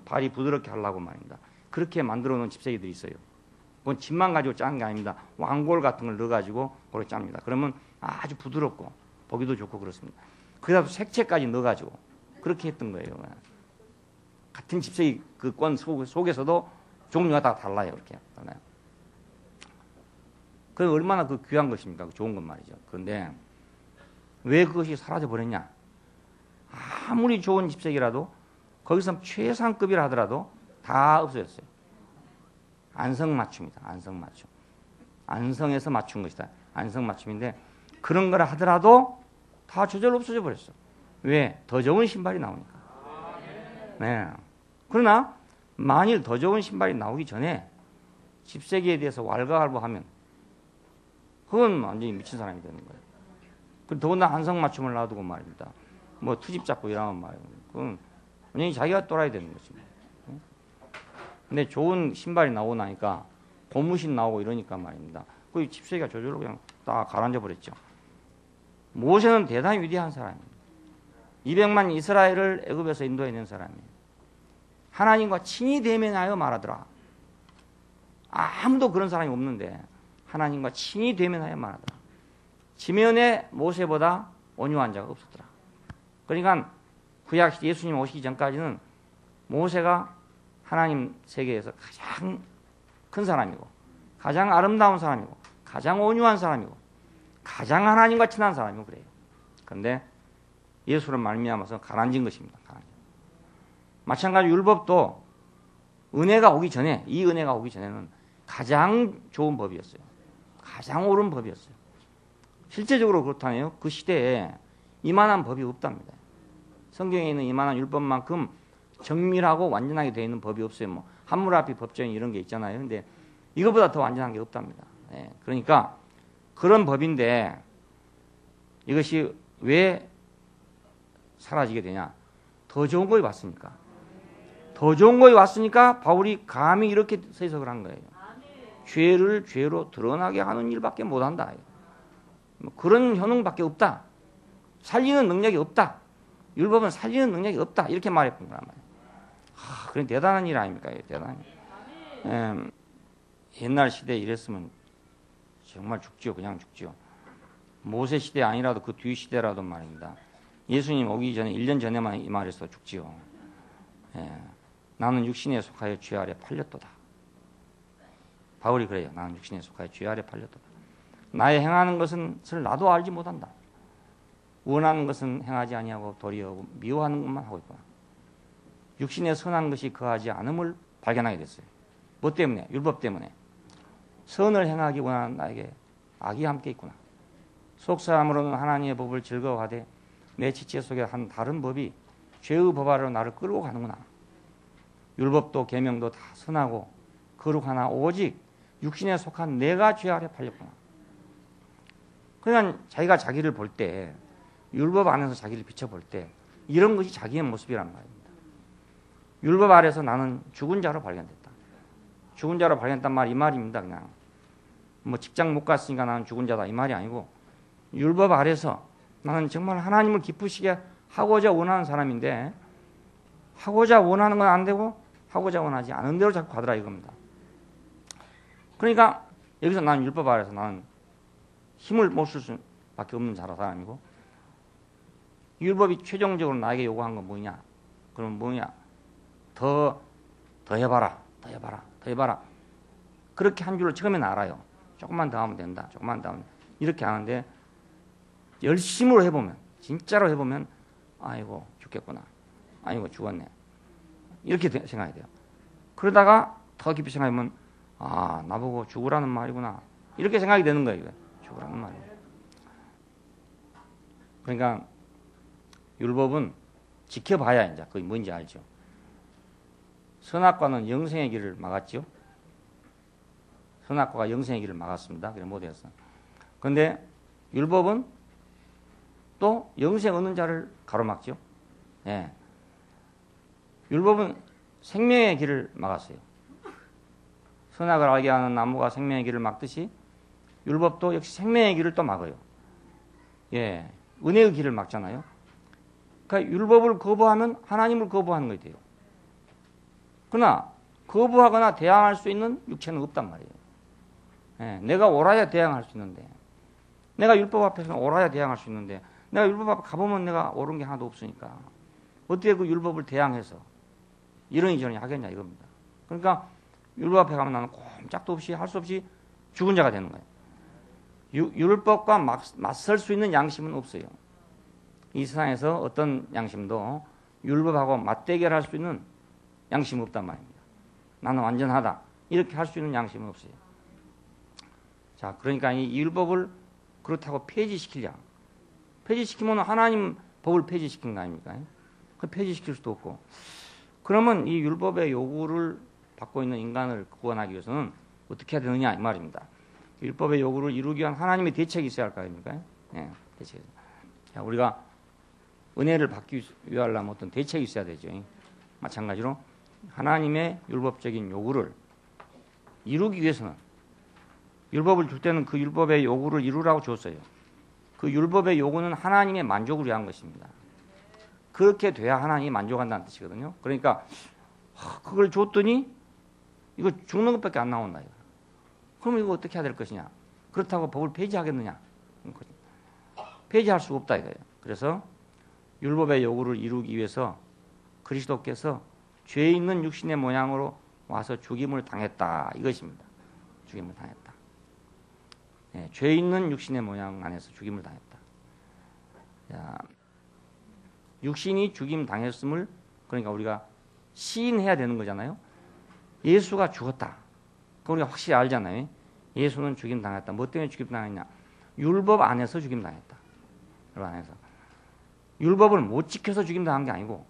발이 부드럽게 하려고 말입니다. 그렇게 만들어 놓은 집세기들이 있어요. 그건 집만 가지고 짠 게 아닙니다. 왕골 같은 걸 넣어가지고 그렇게 짭니다. 그러면 아주 부드럽고 보기도 좋고 그렇습니다. 거기다 색채까지 넣어가지고 그렇게 했던 거예요. 같은 집세기 그 권 속에서도 종류가 다 달라요. 그렇게 달라요. 그 얼마나 그 귀한 것입니까? 좋은 것 말이죠. 그런데 왜 그것이 사라져 버렸냐? 아무리 좋은 집세기라도 거기서 최상급이라 하더라도 다 없어졌어요. 안성맞춤이다. 안성맞춤. 안성에서 맞춘 것이다. 안성맞춤인데 그런 거라 하더라도 다 저절로 없어져 버렸어. 왜? 더 좋은 신발이 나오니까. 네. 그러나 만일 더 좋은 신발이 나오기 전에 집세기에 대해서 왈가왈부하면 그건 완전히 미친 사람이 되는 거예요. 더군다나 안성맞춤을 놔두고 말입니다. 뭐 투집 잡고 이러면 말이에요. 그건 완전히 자기가 또라이 되는 거지. 근데 좋은 신발이 나오고 나니까 고무신 나오고 이러니까 말입니다. 그 집세기가 저절로 그냥 딱 가라앉아 버렸죠. 모세는 대단히 위대한 사람입니다. 200만 이스라엘을 애굽에서 인도해낸 사람이에요. 하나님과 친히 대면하여 말하더라. 아무도 그런 사람이 없는데 하나님과 친히 대면하여 말하더라. 지면에 모세보다 온유한 자가 없었더라. 그러니까 구약 예수님 오시기 전까지는 모세가 하나님 세계에서 가장 큰 사람이고 가장 아름다운 사람이고 가장 온유한 사람이고 가장 하나님과 친한 사람이고 그래요. 그런데 예수로 말미암아서 가라앉은 것입니다. 마찬가지로 율법도 은혜가 오기 전에, 이 은혜가 오기 전에는 가장 좋은 법이었어요. 가장 옳은 법이었어요. 실제적으로 그렇다네요. 그 시대에 이만한 법이 없답니다. 성경에 있는 이만한 율법만큼 정밀하고 완전하게 되어 있는 법이 없어요. 뭐 함무라비 법정 이런 게 있잖아요. 근데 이거보다 더 완전한 게 없답니다. 예, 그러니까 그런 법인데 이것이 왜 사라지게 되냐? 더 좋은 거에 왔으니까. 더 좋은 거에 왔으니까 바울이 감히 이렇게 세석을 한 거예요. 죄를 죄로 드러나게 하는 일밖에 못한다. 뭐 그런 효능밖에 없다. 살리는 능력이 없다. 율법은 살리는 능력이 없다. 이렇게 말했던 거란 말이에요. 그런 대단한 일 아닙니까? 대단한 일. 옛날 시대에 이랬으면 정말 죽지요. 그냥 죽지요. 모세 시대 아니라도 그 뒤 시대라도 말입니다. 예수님 오기 전에 1년 전에만 이 말해서 죽지요. 나는 육신에 속하여 죄 아래 팔렸도다. 바울이 그래요. 나는 육신에 속하여 죄 아래 팔렸도다. 나의 행하는 것은 나도 알지 못한다. 원하는 것은 행하지 아니하고 도리어 미워하는 것만 하고 있구나. 육신에 선한 것이 거하지 않음을 발견하게 됐어요. 뭐 때문에? 율법 때문에. 선을 행하기 원하는 나에게 악이 함께 있구나. 속사함으로는 하나님의 법을 즐거워하되 내 지체 속에 한 다른 법이 죄의 법 아래로 나를 끌고 가는구나. 율법도 계명도 다 선하고 거룩하나 오직 육신에 속한 내가 죄 아래 팔렸구나. 그러니까 자기가 자기를 볼 때, 율법 안에서 자기를 비춰볼 때 이런 것이 자기의 모습이란 말입니다. 율법 아래서 나는 죽은 자로 발견됐다. 죽은 자로 발견됐단 말 이 말입니다. 그냥 뭐 직장 못 갔으니까 나는 죽은 자다 이 말이 아니고 율법 아래서 나는 정말 하나님을 기쁘시게 하고자 원하는 사람인데 하고자 원하는 건 안 되고 하고자 원하지 않은 대로 자꾸 가더라 이겁니다. 그러니까 여기서 나는 율법 아래서 나는 힘을 못 쓸 수밖에 없는 사람이고 율법이 최종적으로 나에게 요구한 건 뭐냐? 그럼 뭐냐? 더 해봐라. 더 해봐라. 더 해봐라. 그렇게 한 줄을 처음에는 알아요. 조금만 더 하면 된다. 조금만 더 하면 이렇게 하는데 열심으로 해보면 진짜로 해보면 아이고 죽겠구나. 아이고 죽었네. 이렇게 생각이 돼요. 그러다가 더 깊이 생각하면 아 나보고 죽으라는 말이구나. 이렇게 생각이 되는 거예요. 죽으라는 말이에요. 그러니까 율법은 지켜봐야 이제 그게 뭔지 알죠. 선악과는 영생의 길을 막았죠. 선악과가 영생의 길을 막았습니다. 그래 못했어. 그런데 율법은 또 영생 얻는 자를 가로막죠. 예. 율법은 생명의 길을 막았어요. 선악을 알게 하는 나무가 생명의 길을 막듯이 율법도 역시 생명의 길을 또 막아요. 예. 은혜의 길을 막잖아요. 그러니까 율법을 거부하면 하나님을 거부하는 것이 돼요. 그러나 거부하거나 대항할 수 있는 육체는 없단 말이에요. 예, 내가 옳아야 대항할 수 있는데 내가 율법 앞에서는 옳아야 대항할 수 있는데 내가 율법 앞에 가보면 내가 옳은 게 하나도 없으니까 어떻게 그 율법을 대항해서 이러니 저러니 하겠냐 이겁니다. 그러니까 율법 앞에 가면 나는 꼼짝도 없이 할 수 없이 죽은 자가 되는 거예요. 율법과 맞설 수 있는 양심은 없어요. 이 세상에서 어떤 양심도 율법하고 맞대결할 수 있는 양심이 없단 말입니다. 나는 완전하다. 이렇게 할 수 있는 양심은 없어요. 자, 그러니까 이 율법을 그렇다고 폐지시키려. 폐지시키면 하나님 법을 폐지시킨 거 아닙니까? 그 폐지시킬 수도 없고. 그러면 이 율법의 요구를 받고 있는 인간을 구원하기 위해서는 어떻게 해야 되느냐 이 말입니다. 율법의 요구를 이루기 위한 하나님의 대책이 있어야 할 거 아닙니까? 네, 대책. 자, 우리가 은혜를 받기 위하려면 어떤 대책이 있어야 되죠. 마찬가지로 하나님의 율법적인 요구를 이루기 위해서는 율법을 줄 때는 그 율법의 요구를 이루라고 줬어요. 그 율법의 요구는 하나님의 만족을 위한 것입니다. 그렇게 돼야 하나님이 만족한다는 뜻이거든요. 그러니까 그걸 줬더니 이거 죽는 것밖에 안 나온다. 이거. 그럼 이거 어떻게 해야 될 것이냐? 그렇다고 법을 폐지하겠느냐? 폐지할 수가 없다 이거예요. 그래서 율법의 요구를 이루기 위해서 그리스도께서 죄 있는 육신의 모양으로 와서 죽임을 당했다 이것입니다. 죽임을 당했다. 네, 죄 있는 육신의 모양 안에서 죽임을 당했다. 자, 육신이 죽임 당했음을 그러니까 우리가 시인해야 되는 거잖아요. 예수가 죽었다. 그럼 우리가 확실히 알잖아요. 예수는 죽임 당했다. 뭐 때문에 죽임 당했냐? 율법 안에서 죽임 당했다. 율법 안에서. 율법을 못 지켜서 죽임 당한 게 아니고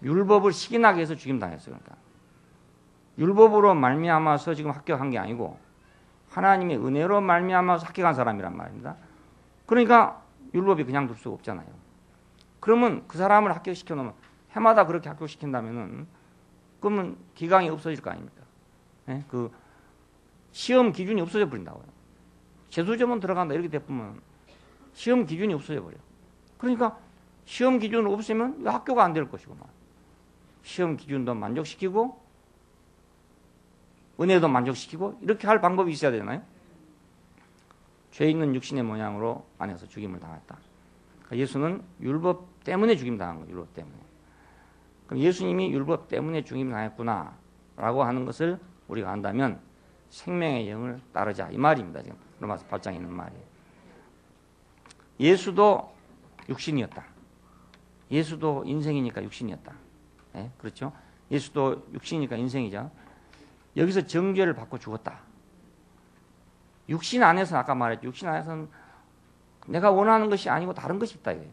율법을 시인하게 해서 죽임 당했어요. 그러니까 율법으로 말미암아서 지금 합격한 게 아니고 하나님의 은혜로 말미암아서 합격한 사람이란 말입니다. 그러니까 율법이 그냥 둘 수가 없잖아요. 그러면 그 사람을 합격시켜 놓으면 해마다 그렇게 합격시킨다면은 그러면 기강이 없어질 거 아닙니까? 네? 그 시험 기준이 없어져 버린다고요. 재수점은 들어간다 이렇게 돼보면 시험 기준이 없어져 버려. 그러니까 시험 기준을 없애면 학교가 안 될 것이고 시험 기준도 만족시키고 은혜도 만족시키고 이렇게 할 방법이 있어야 되나요? 죄 있는 육신의 모양으로 안에서 죽임을 당했다. 그러니까 예수는 율법 때문에 죽임 당한 거예요. 율법 때문에. 그럼 예수님이 율법 때문에 죽임 당했구나 라고 하는 것을 우리가 안다면 생명의 영을 따르자 이 말입니다. 지금 로마서 8장에 있는 말이에요. 예수도 육신이었다. 예수도 인생이니까 육신이었다. 네? 그렇죠? 예수도 육신이니까 인생이죠. 여기서 정죄를 받고 죽었다. 육신 안에서는 아까 말했죠. 육신 안에서는 내가 원하는 것이 아니고 다른 것이 있다 이거예요.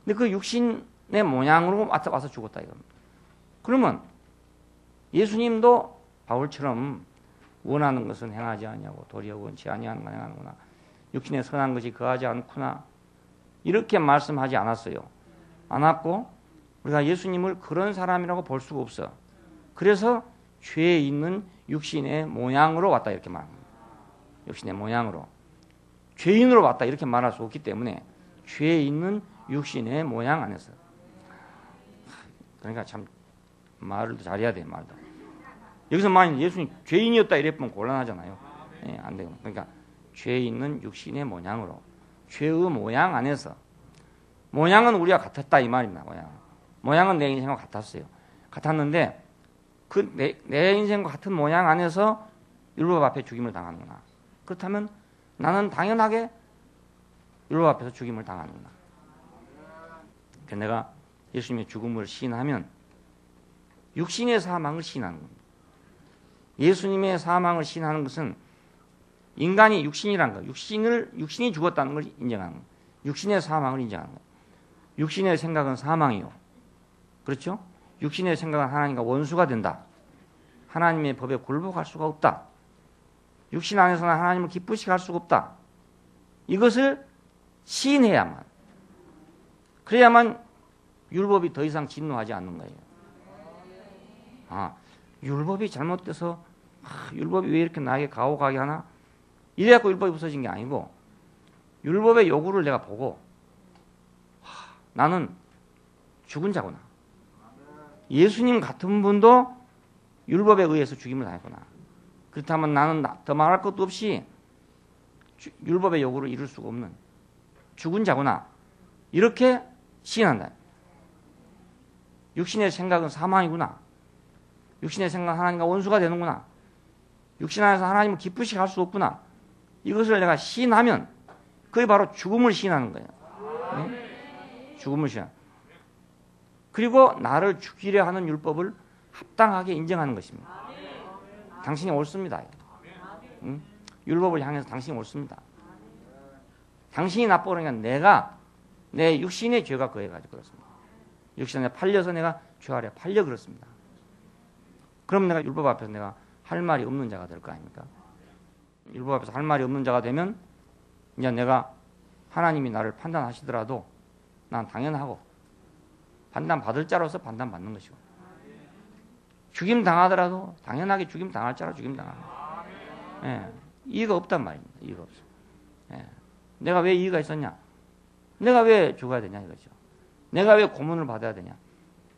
근데 그 육신의 모양으로 와서 죽었다 이겁니다. 그러면 예수님도 바울처럼 원하는 것은 행하지 아니하고 도리어 원치 아니하는 건 행하는구나. 육신에 선한 것이 거하지 않구나. 이렇게 말씀하지 않았어요. 않았고 우리가 예수님을 그런 사람이라고 볼 수가 없어. 그래서 죄에 있는 육신의 모양으로 왔다 이렇게 말합니다. 육신의 모양으로. 죄인으로 왔다 이렇게 말할 수 없기 때문에 죄에 있는 육신의 모양 안에서. 그러니까 참 말을 더 잘해야 돼 말도. 여기서 만약 예수님 죄인이었다 이랬으면 곤란하잖아요. 예, 안 되고. 그러니까 죄에 있는 육신의 모양으로. 죄의 모양 안에서. 모양은 우리가 같았다 이 말입니다. 모양은 내 인생과 같았어요. 같았는데 그 내 인생과 같은 모양 안에서 율법 앞에 죽임을 당하는구나. 그렇다면 나는 당연하게 율법 앞에서 죽임을 당하는구나. 그러니까 내가 예수님의 죽음을 시인하면 육신의 사망을 시인하는 겁니다. 예수님의 사망을 시인하는 것은 인간이 육신이라는 거, 육신이 죽었다는 걸 인정하는 거예요. 육신의 사망을 인정하는 거예요. 육신의 생각은 사망이요. 그렇죠? 육신의 생각은 하나님과 원수가 된다. 하나님의 법에 굴복할 수가 없다. 육신 안에서는 하나님을 기쁘시게 할 수가 없다. 이것을 시인해야만. 그래야만 율법이 더 이상 진노하지 않는 거예요. 율법이 잘못돼서 율법이 왜 이렇게 나에게 가혹하게 하나? 이래갖고 율법이 없어진 게 아니고 율법의 요구를 내가 보고 나는 죽은 자구나. 예수님 같은 분도 율법에 의해서 죽임을 당했구나. 그렇다면 나는 더 말할 것도 없이 율법의 요구를 이룰 수가 없는 죽은 자구나. 이렇게 시인한다. 육신의 생각은 사망이구나. 육신의 생각은 하나님과 원수가 되는구나. 육신 안에서 하나님을 기쁘시게 할 수 없구나. 이것을 내가 시인하면 그게 바로 죽음을 시인하는 거예요. 네? 죽음을 시인. 그리고 나를 죽이려 하는 율법을 합당하게 인정하는 것입니다. 당신이 옳습니다. 응? 율법을 향해서 당신이 옳습니다. 당신이 나쁘고 그러니까 내가 내 육신의 죄가 거해가지고 그렇습니다. 육신 안에 팔려서 내가 죄 아래 팔려 그렇습니다. 그럼 내가 율법 앞에서 내가 할 말이 없는 자가 될 거 아닙니까? 율법 앞에서 할 말이 없는 자가 되면 이제 내가 하나님이 나를 판단하시더라도 난 당연하고 판단받을 자로서 판단받는 것이고 죽임 당하더라도 당연하게 죽임 당할 자로 죽임 당하는 거예요. 이의가 없단 말입니다. 이의가 없어. 예. 내가 왜 이의가 있었냐? 내가 왜 죽어야 되냐 이거죠. 내가 왜 고문을 받아야 되냐?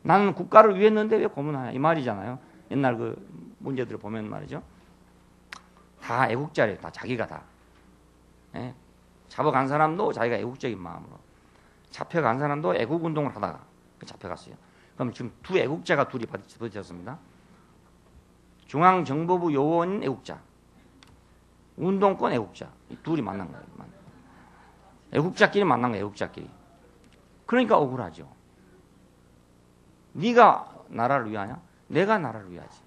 나는 국가를 위했는데 왜 고문하냐 이 말이잖아요. 옛날 그 문제들을 보면 말이죠. 다 애국자래요. 다 자기가 다. 예? 잡아간 사람도 자기가 애국적인 마음으로 잡혀간 사람도 애국운동을 하다가 잡혀갔어요. 그럼 지금 두 애국자가 둘이 부딪혔습니다. 중앙정보부 요원 애국자, 운동권 애국자 이 둘이 만난 거예요. 애국자끼리 만난 거예요. 애국자끼리. 그러니까 억울하죠. 네가 나라를 위하냐? 내가 나라를 위하지.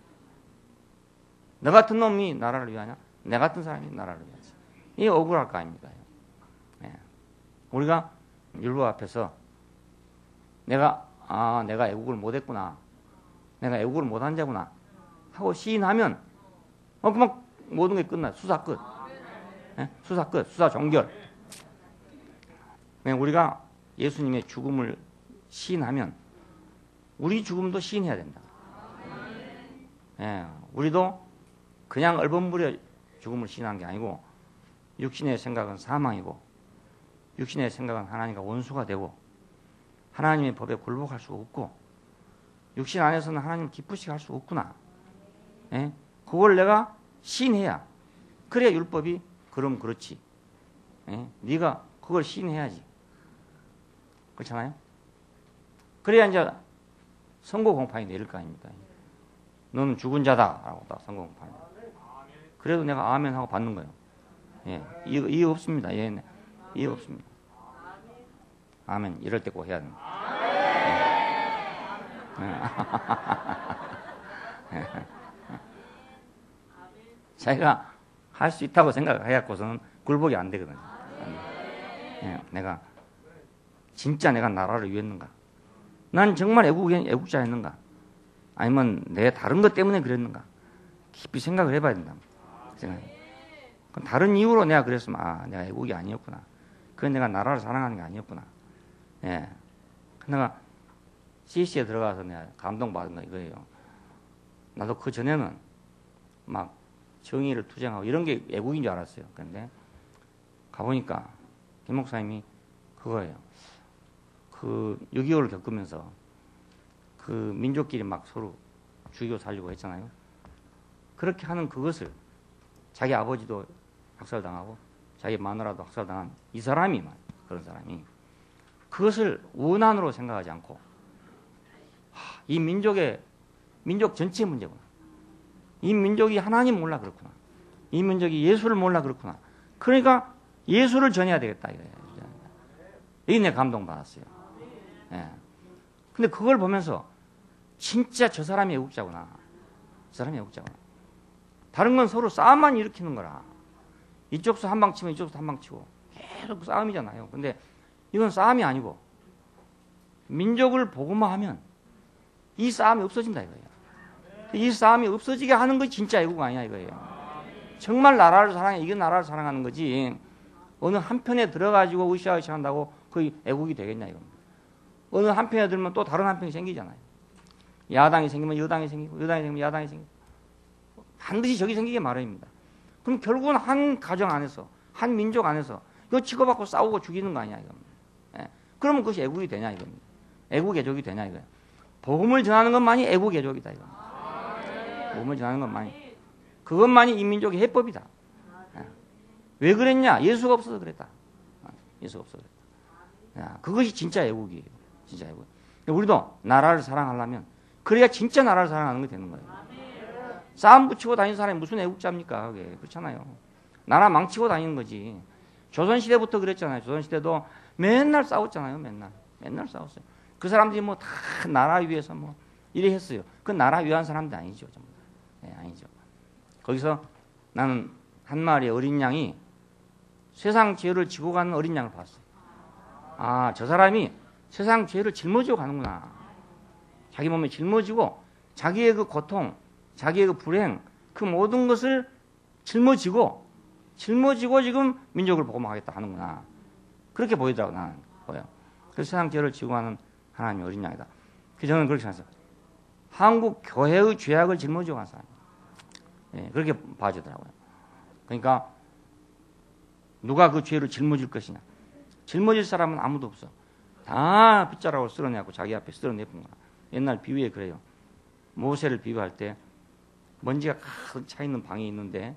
너 같은 놈이 나라를 위하냐? 내 같은 사람이 나라를 위하지. 이게 억울할 거 아닙니까? 예. 우리가 율법 앞에서 내가 애국을 못했구나, 내가 애국을 못한 자구나 하고 시인하면 그만 모든 게 끝나. 수사 끝. 예? 수사 끝. 수사 종결. 우리가 예수님의 죽음을 시인하면 우리 죽음도 시인해야 된다. 예, 우리도 그냥 얼버무려 죽음을 시인하는 게 아니고 육신의 생각은 사망이고 육신의 생각은 하나님과 원수가 되고 하나님의 법에 굴복할 수 없고 육신 안에서는 하나님을 기쁘시게 할 수 없구나. 예? 그걸 내가 시인해야, 그래야 율법이 그럼 그렇지. 예? 네가 그걸 시인해야지. 그렇잖아요? 그래야 이제 선고 공판이 내릴 거 아닙니까? 너는 죽은 자다 라고 딱 선고 공판. 그래도 내가 아멘 하고 받는 거예요. 예, 이해 없습니다. 예, 이해 없습니다. 아멘. 이럴 때 꼭 해야 됩니다. 예. 자기가 할 수 있다고 생각해갖고서는 굴복이 안 되거든요. 예, 내가 진짜 내가 나라를 위했는가? 난 정말 애국자였는가? 아니면 내 다른 것 때문에 그랬는가? 깊이 생각을 해봐야 된다. 그럼 다른 이유로 내가 그랬으면 내가 애국이 아니었구나. 그건 내가 나라를 사랑하는 게 아니었구나. 예, 내가 CC에 들어가서 내가 감동받은 거 이거예요. 나도 그 전에는 막 정의를 투쟁하고 이런 게 애국인 줄 알았어요. 그런데 가보니까 김 목사님이 그거예요. 그 6.25를 겪으면서 그 민족끼리 막 서로 죽이고 살리고 했잖아요. 그렇게 하는 그것을 자기 아버지도 학살당하고 자기 마누라도 학살당한 이 사람이, 그런 사람이 그것을 원한으로 생각하지 않고 이 민족 전체의 문제구나. 이 민족이 하나님 몰라 그렇구나. 이 민족이 예수를 몰라 그렇구나. 그러니까 예수를 전해야 되겠다 이거예요. 이게 내 감동받았어요. 예. 근데 그걸 보면서 진짜 저 사람이 애국자구나. 저 사람이 애국자구나. 다른 건 서로 싸움만 일으키는 거라. 이쪽서 한 방 치면 이쪽서 한 방 치고 계속 싸움이잖아요. 근데 이건 싸움이 아니고 민족을 복음화하면 이 싸움이 없어진다 이거예요. 이 싸움이 없어지게 하는 것이 진짜 애국 아니야 이거예요. 정말 나라를 사랑해. 이게 나라를 사랑하는 거지. 어느 한편에 들어가지고 으쌰으쌰 한다고 그게 애국이 되겠냐 이겁니다. 어느 한편에 들면 또 다른 한편이 생기잖아요. 야당이 생기면 여당이 생기고 여당이 생기면 야당이 생기고 반드시 적이 생기게 마련입니다. 그럼 결국은 한 가정 안에서 한 민족 안에서 이거 치고받고 싸우고 죽이는 거 아니야 이겁니다. 예. 그러면 그것이 애국이 되냐 이겁니다. 애국 애족이 되냐 이거예요. 복음을 전하는 것만이 애국 애족이다 이겁니다. 복음을 전하는 것만이, 그것만이 이 민족의 해법이다. 예. 왜 그랬냐? 예수가 없어서 그랬다. 예수가 없어서 그랬다. 그것이 진짜 애국이에요. 진짜 애국. 우리도 나라를 사랑하려면 그래야 진짜 나라를 사랑하는 게 되는 거예요. 싸움 붙이고 다니는 사람이 무슨 애국자입니까? 그게 그렇잖아요. 나라 망치고 다니는 거지. 조선시대부터 그랬잖아요. 조선시대도 맨날 싸웠잖아요. 맨날 싸웠어요. 그 사람들이 뭐 다 나라 위해서 뭐 이래 했어요. 그 나라 위한 사람들 아니죠. 정말. 네, 아니죠. 거기서 나는 한 마리의 어린 양이 세상 죄를 지고 가는 어린 양을 봤어요. 저 사람이 세상 죄를 짊어지고 가는구나. 자기 몸에 짊어지고 자기의 그 고통, 자기의 그 불행, 그 모든 것을 짊어지고 지금 민족을 복음하겠다 하는구나. 그렇게 보이더라고 나는. 보여. 그래서 세상 죄를 지고 가는 하나님의 어린 양이다. 그래서 저는 그렇게 생각했어요. 한국 교회의 죄악을 짊어지고 간 사람. 예, 그렇게 봐주더라고요. 그러니까 누가 그 죄를 짊어질 것이냐. 짊어질 사람은 아무도 없어. 다 빗자락으로 쓸어내고 자기 앞에 쓸어내는 거야. 옛날 비유에 그래요. 모세를 비유할 때 먼지가 가득 차 있는 방이 있는데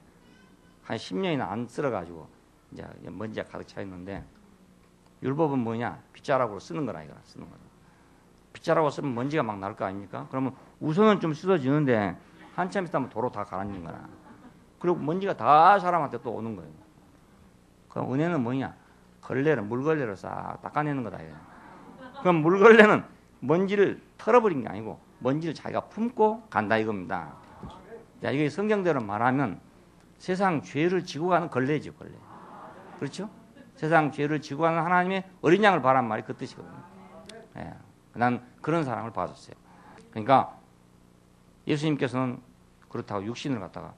한 10년이나 안 쓸어가지고 이제 먼지가 가득 차 있는데 율법은 뭐냐? 빗자락으로 쓰는 거라 이거라. 쓰는 거라. 빗자락으로 쓰면 먼지가 막 날 거 아닙니까? 그러면 우선은 좀 씻어지는데 한참 있다면 도로 다 가라앉는 거라. 그리고 먼지가 다 사람한테 또 오는 거예요. 그 은혜는 뭐냐? 물걸레를 싹 닦아내는 거다. 그럼 물걸레는 먼지를 털어버린 게 아니고 먼지를 자기가 품고 간다 이겁니다. 자, 이게 성경대로 말하면 세상 죄를 지고 가는 걸레죠, 걸레. 그렇죠? 세상 죄를 지고 가는 하나님의 어린 양을 바란 말이 그 뜻이거든요. 예, 난 그런 사람을 받았어요. 그러니까 예수님께서는 그렇다고 육신을 갖다가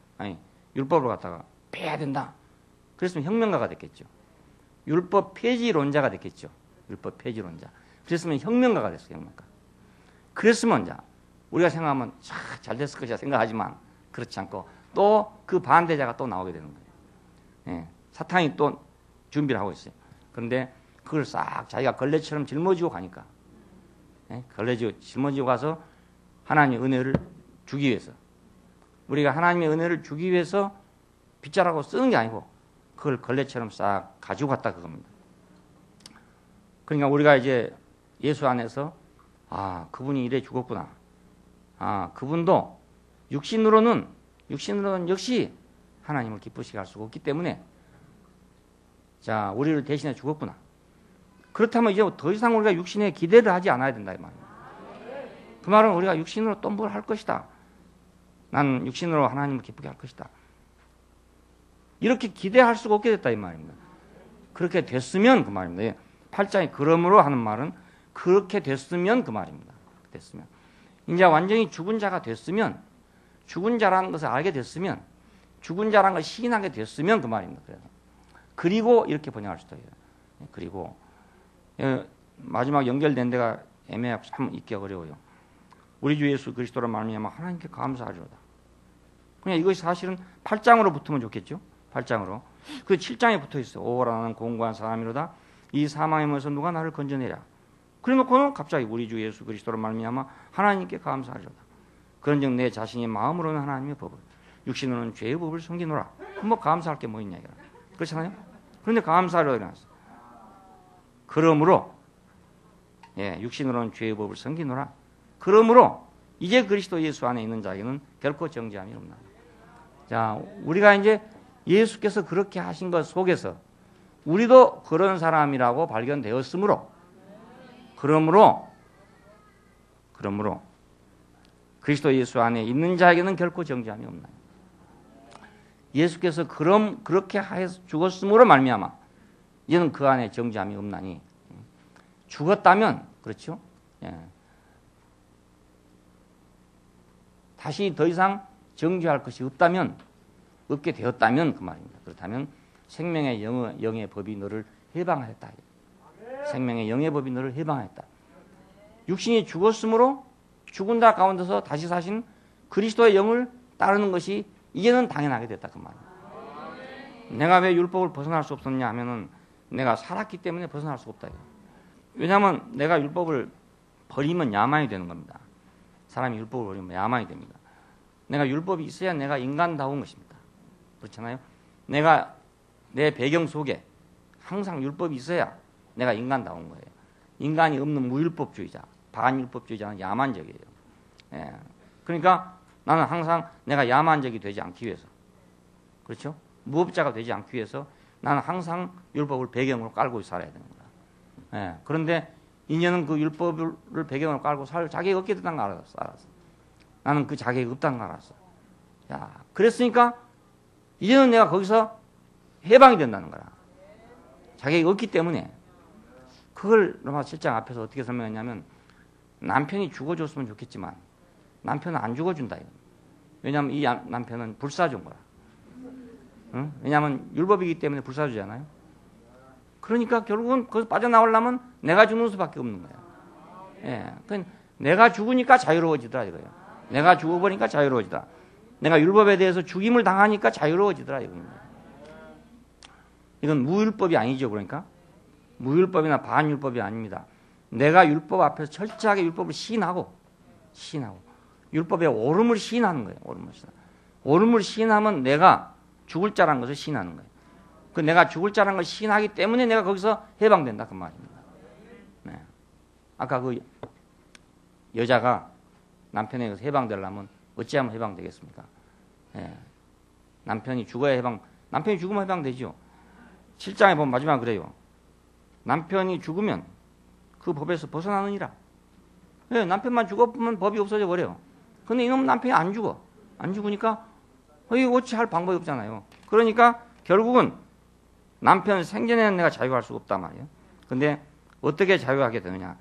율법을 갖다가 빼야 된다. 그랬으면 혁명가가 됐겠죠. 율법 폐지론자가 됐겠죠. 율법 폐지론자. 그랬으면 혁명가가 됐어요. 혁명가. 그랬으면 자 우리가 생각하면 잘 됐을 것이라 생각하지만 그렇지 않고 또 그 반대자가 또 나오게 되는 거예요. 예, 사탄이 또 준비를 하고 있어요. 그런데 그걸 싹 자기가 걸레처럼 짊어지고 가니까 걸레지고 짊어지고 가서 하나님의 은혜를 주기 위해서 우리가 하나님의 은혜를 주기 위해서 빗자라고 쓰는 게 아니고 그걸 걸레처럼 싹 가지고 갔다 그겁니다. 그러니까 우리가 이제 예수 안에서 그분이 이래 죽었구나. 그분도 육신으로는 역시 하나님을 기쁘시게 할 수가 없기 때문에 자 우리를 대신해 죽었구나. 그렇다면 이제 더 이상 우리가 육신에 기대를 하지 않아야 된다 이 말이에요. 그 말은 우리가 육신으로 또 뭘 할 것이다. 난 육신으로 하나님을 기쁘게 할 것이다. 이렇게 기대할 수가 없게 됐다 이 말입니다. 그렇게 됐으면 그 말입니다. 8장에 그러므로 하는 말은 그렇게 됐으면 그 말입니다. 됐으면 이제 완전히 죽은 자가 됐으면 죽은 자라는 것을 알게 됐으면 죽은 자라는 걸 시인하게 됐으면 그 말입니다. 그리고 이렇게 번역할 수도 있어요. 그리고 마지막 연결된 데가 애매하고 참 읽기 어려워요. 우리 주 예수 그리스도로 말미암아 하나님께 감사하리로다. 그냥 이것이 사실은 8장으로 붙으면 좋겠죠. 8장으로. 그 7장에 붙어 있어. 오라 나는 공고한 사람이로다. 이 사망의 몸에서 누가 나를 건져내랴. 그래놓고는 갑자기 우리 주 예수 그리스도로 말미암아 하나님께 감사하리로다. 그런즉 내 자신이 마음으로는 하나님의 법을 육신으로는 죄의 법을 섬기노라. 뭐 감사할 게 뭐 있냐 이거라. 그렇잖아요. 그런데 감사하리로다 이러놨어. 그러므로 육신으로는 죄의 법을 섬기노라. 그러므로 이제 그리스도 예수 안에 있는 자에게는 결코 정죄함이 없나. 자, 우리가 이제 예수께서 그렇게 하신 것 속에서 우리도 그런 사람이라고 발견되었으므로 그러므로 그리스도 예수 안에 있는 자에게는 결코 정죄함이 없나요? 예수께서 그렇게 하여서 죽었으므로 말미암아 이제는 그 안에 정죄함이 없나니 죽었다면 그렇죠? 다시 더 이상 정죄할 것이 없게 되었다면 그 말입니다. 그렇다면 생명의 영의 법이 너를 해방하였다. 생명의 영의 법이 너를 해방하였다. 육신이 죽었으므로 죽은 자 가운데서 다시 사신 그리스도의 영을 따르는 것이 이제는 당연하게 됐다 그 말입니다. 내가 왜 율법을 벗어날 수 없었냐 하면은 내가 살았기 때문에 벗어날 수 없다. 왜냐하면 내가 율법을 버리면 야만이 되는 겁니다. 사람이 율법을 버리면 야만이 됩니다. 내가 율법이 있어야 내가 인간다운 것입니다. 그렇잖아요. 내가 내 배경 속에 항상 율법이 있어야 내가 인간다운 거예요. 인간이 없는 무율법주의자, 반율법주의자는 야만적이에요. 그러니까 나는 항상 내가 야만적이 되지 않기 위해서, 그렇죠? 무법자가 되지 않기 위해서 나는 항상 율법을 배경으로 깔고 살아야 되는 거야. 그런데 인연은 그 율법을 배경으로 깔고 살 자격이 없게 됐다는 걸 알았어. 나는 그 자격이 없다는 걸 알았어. 야, 그랬으니까 이제는 내가 거기서 해방이 된다는 거야. 자격이 없기 때문에. 그걸 로마 7장 앞에서 어떻게 설명했냐면 남편이 죽어줬으면 좋겠지만 남편은 안 죽어준다. 왜냐하면 이 남편은 불사조인 거야. 응? 왜냐하면 율법이기 때문에 불사조잖아요. 그러니까 결국은 거기서 빠져나오려면 내가 죽는 수밖에 없는 거야. 그러니까 내가 죽으니까 자유로워지더라 이거예요. 내가 죽어버리니까 자유로워지더라. 내가 율법에 대해서 죽임을 당하니까 자유로워지더라 이겁니다. 이건 무율법이 아니죠. 그러니까 무율법이나 반율법이 아닙니다. 내가 율법 앞에서 철저하게 율법을 시인하고 율법의 옳음을 시인하는 거예요. 옳음을 시인하면 내가 죽을 자라는 것을 시인하는 거예요. 그 내가 죽을 자라는 걸 시인하기 때문에 내가 거기서 해방된다 그 말입니다. 아까 그 여자가 남편에 의해서 해방되려면 어찌하면 해방되겠습니까? 남편이 죽으면 해방되죠. 7장에 보면 마지막에 그래요. 남편이 죽으면 그 법에서 벗어나느니라. 왜? 남편만 죽어보면 법이 없어져 버려요. 근데 이놈 남편이 안 죽어. 안 죽으니까 이거 어찌 할 방법이 없잖아요. 그러니까 결국은 남편 생전에는 내가 자유할 수가 없단 말이에요. 근데 어떻게 자유하게 되느냐?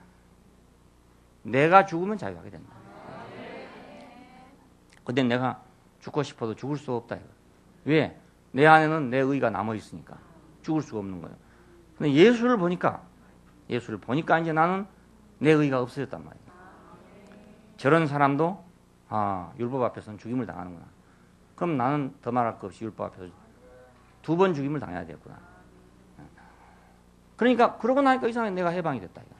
내가 죽으면 자유하게 된다. 근데 내가 죽고 싶어도 죽을 수가 없다. 이거. 왜? 내 안에는 내 의가 남아 있으니까 죽을 수가 없는 거예요. 근데 예수를 보니까 이제 나는 내 의가 없어졌단 말이에요. 저런 사람도 율법 앞에서는 죽임을 당하는구나. 그럼 나는 더 말할 것 없이 율법 앞에서 2번 죽임을 당해야 되겠구나. 그러니까 그러고 나니까 이상하게 내가 해방이 됐다. 이거.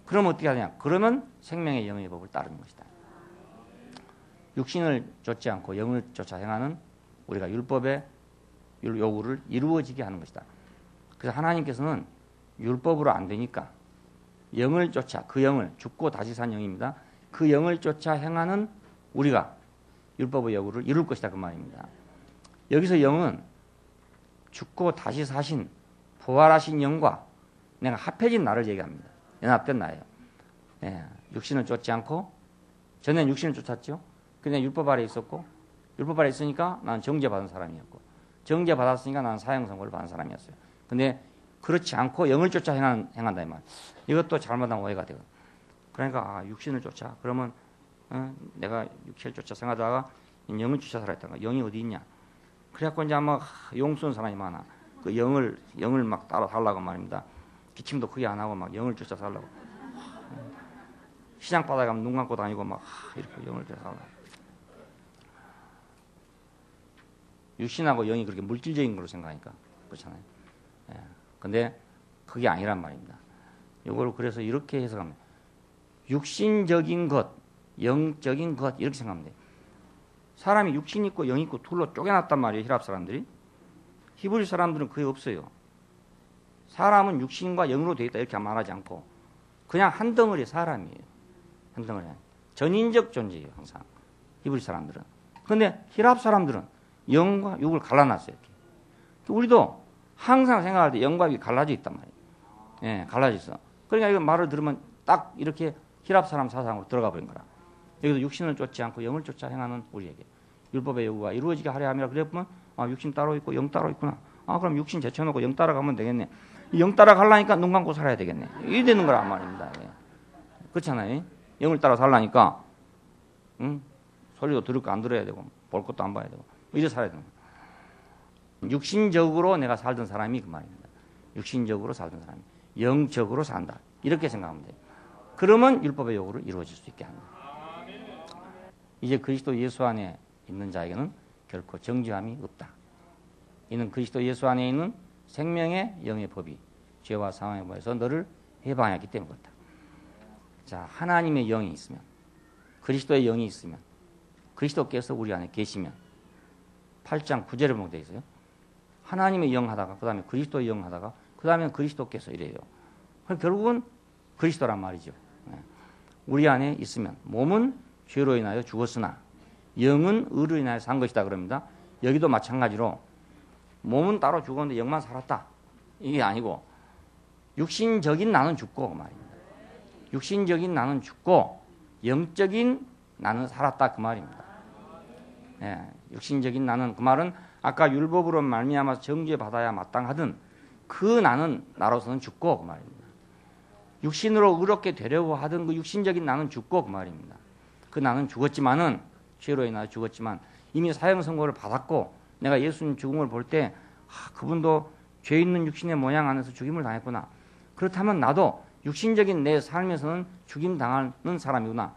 그럼 어떻게 하냐? 그러면 생명의 영의 법을 따르는 것이다. 육신을 쫓지 않고 영을 쫓아 행하는 우리가 율법의 요구를 이루어지게 하는 것이다. 그래서 하나님께서는 율법으로 안 되니까 영을 쫓아, 그 영을, 죽고 다시 산 영입니다. 그 영을 쫓아 행하는 우리가 율법의 요구를 이룰 것이다. 그 말입니다. 여기서 영은 죽고 다시 사신 부활하신 영과 내가 합해진 나를 얘기합니다. 연합된 나예요. 예, 육신을 쫓지 않고 전에는 육신을 쫓았죠. 그냥 율법 아래 있었고 율법 아래 있으니까 나는 정죄받은 사람이었고 정죄받았으니까 나는 사형선고를 받은 사람이었어요. 근데 그렇지 않고 영을 쫓아 행한다 이 말. 이것도 잘못한 오해가 돼요. 그러니까 육신을 쫓아. 그러면 내가 육신을 쫓아 생활하다가 영을 쫓아 살았다가 영이 어디 있냐? 그래갖고 이제 아마 용수는 사람이 많아. 그 영을 막 따라 살라고 말입니다. 기침도 크게 안 하고 막 영을 쫓아 살라고. 시장 바닥에 가면 눈 감고 다니고 막 이렇게 영을 쫓아 살라고. 육신하고 영이 그렇게 물질적인 걸로 생각하니까 그렇잖아요. 예. 근데 그게 아니란 말입니다. 이걸 그래서 이렇게 해석하면 육신적인 것, 영적인 것 이렇게 생각하면 돼요. 사람이 육신 있고 영 있고 둘로 쪼개놨단 말이에요. 히랍 사람들이. 히브리 사람들은 그게 없어요. 사람은 육신과 영으로 되어 있다 이렇게 말하지 않고 그냥 한 덩어리 사람이에요. 한 덩어리. 전인적 존재예요. 항상 히브리 사람들은. 그런데 히랍 사람들은 영과 육을 갈라놨어요. 이렇게. 우리도 항상 생각할 때 영과 육이 갈라져 있단 말이에요. 예, 갈라져 있어. 그러니까 이 말을 들으면 딱 이렇게 히랍 사람 사상으로 들어가 버린 거라. 여기도 육신을 쫓지 않고 영을 쫓아 행하는 우리에게 율법의 요구가 이루어지게 하려 함이라. 그래 보면 육신 따로 있고 영 따로 있구나. 그럼 육신 제쳐놓고 영 따라가면 되겠네. 영 따라가려니까 눈 감고 살아야 되겠네. 이래 되는 거란 말입니다. 예. 그렇잖아요. 영을 따라 살라니까 소리도 들을 거 안 들어야 되고 볼 것도 안 봐야 되고 이래 살아야 되는 거예요. 육신적으로 내가 살던 사람이 그 말입니다. 육신적으로 살던 사람이 영적으로 산다. 이렇게 생각하면 돼요. 그러면 율법의 요구를 이루어질 수 있게 합니다. 이제 그리스도 예수 안에 있는 자에게는 결코 정죄함이 없다. 이는 그리스도 예수 안에 있는 생명의 영의 법이 죄와 사망의 법에서 너를 해방하기 때문에 그렇다. 자, 하나님의 영이 있으면, 그리스도의 영이 있으면, 그리스도께서 우리 안에 계시면 8장 9절에 보면 되어 있어요. 하나님의 영 하다가 그 다음에 그리스도의 영 하다가 그 다음에 그리스도께서 이래요. 그럼 결국은 그리스도란 말이죠. 우리 안에 있으면 몸은 죄로 인하여 죽었으나 영은 의로 인하여 산 것이다 그럽니다. 여기도 마찬가지로 몸은 따로 죽었는데 영만 살았다. 이게 아니고 육신적인 나는 죽고 그 말입니다. 육신적인 나는 죽고 영적인 나는 살았다 그 말입니다. 예, 육신적인 나는 그 말은 아까 율법으로 말미암아서 정죄받아야 마땅하던 그 나는 나로서는 죽고 그 말입니다. 육신으로 의롭게 되려고 하던 그 육신적인 나는 죽고 그 말입니다. 그 나는 죽었지만은 죄로 인하여 죽었지만 이미 사형 선고를 받았고 내가 예수님 죽음을 볼 때 그분도 죄 있는 육신의 모양 안에서 죽임을 당했구나. 그렇다면 나도 육신적인 내 삶에서는 죽임 당하는 사람이구나.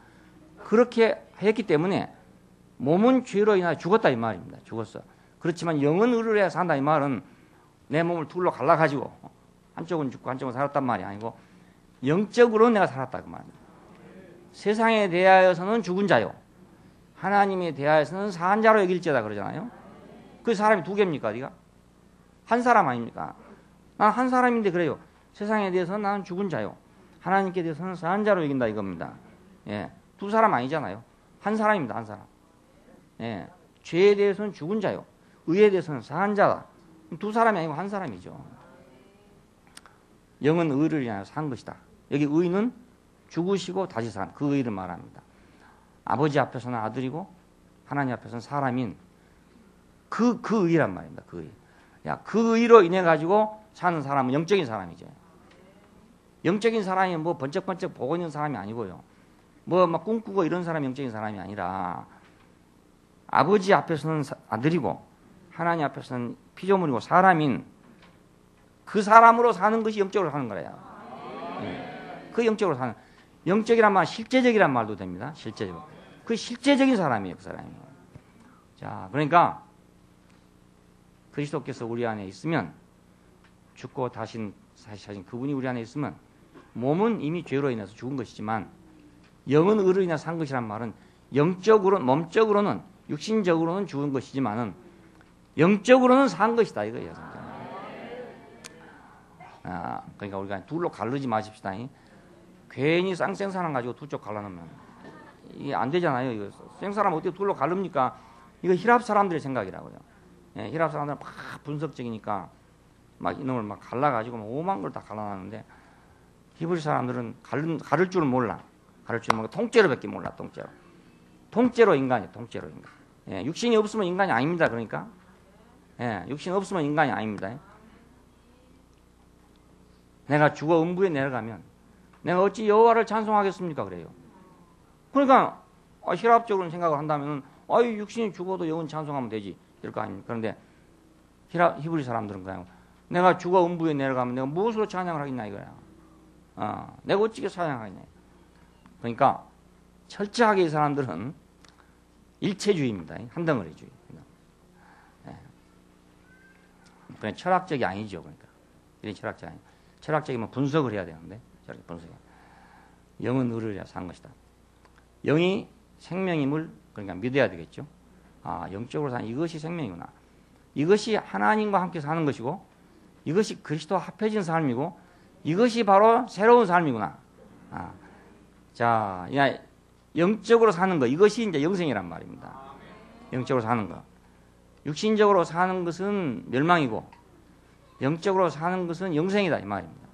그렇게 했기 때문에 몸은 죄로 인하여 죽었다 이 말입니다. 죽었어. 그렇지만 영은 의를 해야 산다 이 말은 내 몸을 둘로 갈라가지고 한쪽은 죽고 한쪽은 살았단 말이 아니고 영적으로 내가 살았다 그 말입니다. 세상에 대하여서는 죽은 자요 하나님에 대하여서는 산 자로 여길지어다 그러잖아요. 그 사람이 두 개입니까? 어디가? 한 사람 아닙니까? 난 한 사람인데 그래요. 세상에 대해서는 나는 죽은 자요 하나님께 대해서는 산 자로 여긴다 이겁니다. 예, 두 사람 아니잖아요. 한 사람입니다. 한 사람. 예, 죄에 대해서는 죽은 자요 의에 대해서는 산 자다. 두 사람이 아니고 한 사람이죠. 영은 의를 인하여 산 것이다. 여기 의는 죽으시고 다시 산 그 의를 말합니다. 아버지 앞에서는 아들이고 하나님 앞에서는 사람인 그 의란 말입니다. 그 의. 야, 그 의로 인해 가지고 사는 사람은 영적인 사람이죠. 영적인 사람이 뭐 번쩍번쩍 보고 있는 사람이 아니고요. 뭐 막 꿈꾸고 이런 사람이 영적인 사람이 아니라 아버지 앞에서는 아들이고 하나님 앞에서는 피조물이고 사람인 그 사람으로 사는 것이 영적으로 사는 거래요. 그 영적으로 사는 영적이란 말 실제적이란 말도 됩니다. 실제적. 그 실제적인 사람이에요. 그 사람이. 자, 그러니까 그리스도께서 우리 안에 있으면 죽고 다시 사신 그분이 우리 안에 있으면 몸은 이미 죄로 인해서 죽은 것이지만 영은 의로 인해서 산 것이란 말은 영적으로 몸적으로는 육신적으로는 죽은 것이지만은 영적으로는 산 것이다 이거예요. 그러니까 우리가 둘로 가르지 마십시다. 괜히 쌍생사람 가지고 두 쪽 갈라놓으면 이게 안 되잖아요. 이거 생사람 어떻게 둘로 가릅니까? 이거 히랍 사람들의 생각이라고요. 예, 히랍 사람들은 막 분석적이니까 막 이놈을 막 갈라가지고 막 오만 걸 다 갈라놨는데 히브리 사람들은 가를 줄은 몰라. 가를 줄은 모르고 통째로밖에 몰라. 통째로. 통째로 인간이에요. 통째로 인간. 예, 육신이 없으면 인간이 아닙니다. 그러니까 예, 육신 없으면 인간이 아닙니다. 내가 죽어 음부에 내려가면 내가 어찌 여호와를 찬송하겠습니까? 그래요. 그러니까 히랍적으로 생각을 한다면 육신이 죽어도 영은 찬송하면 되지 이럴 거 아닙니까? 그런데 히브리 사람들은 그냥 내가 죽어 음부에 내려가면 내가 무엇으로 찬양을 하겠냐 이거야. 내가 어찌게 찬양하겠냐. 그러니까 철저하게 이 사람들은 일체주의입니다. 한덩어리주의. 그냥 철학적이 아니죠. 그러니까 이런 철학적 아니. 철학적이면 분석을 해야 되는데 분석. 영은 의를 산 것이다. 영이 생명임을 그러니까 믿어야 되겠죠. 영적으로 사는 이것이 생명이구나. 이것이 하나님과 함께 사는 것이고 이것이 그리스도와 합해진 삶이고 이것이 바로 새로운 삶이구나. 자, 영적으로 사는 것 이것이 이제 영생이란 말입니다. 영적으로 사는 것. 육신적으로 사는 것은 멸망이고 영적으로 사는 것은 영생이다 이 말입니다.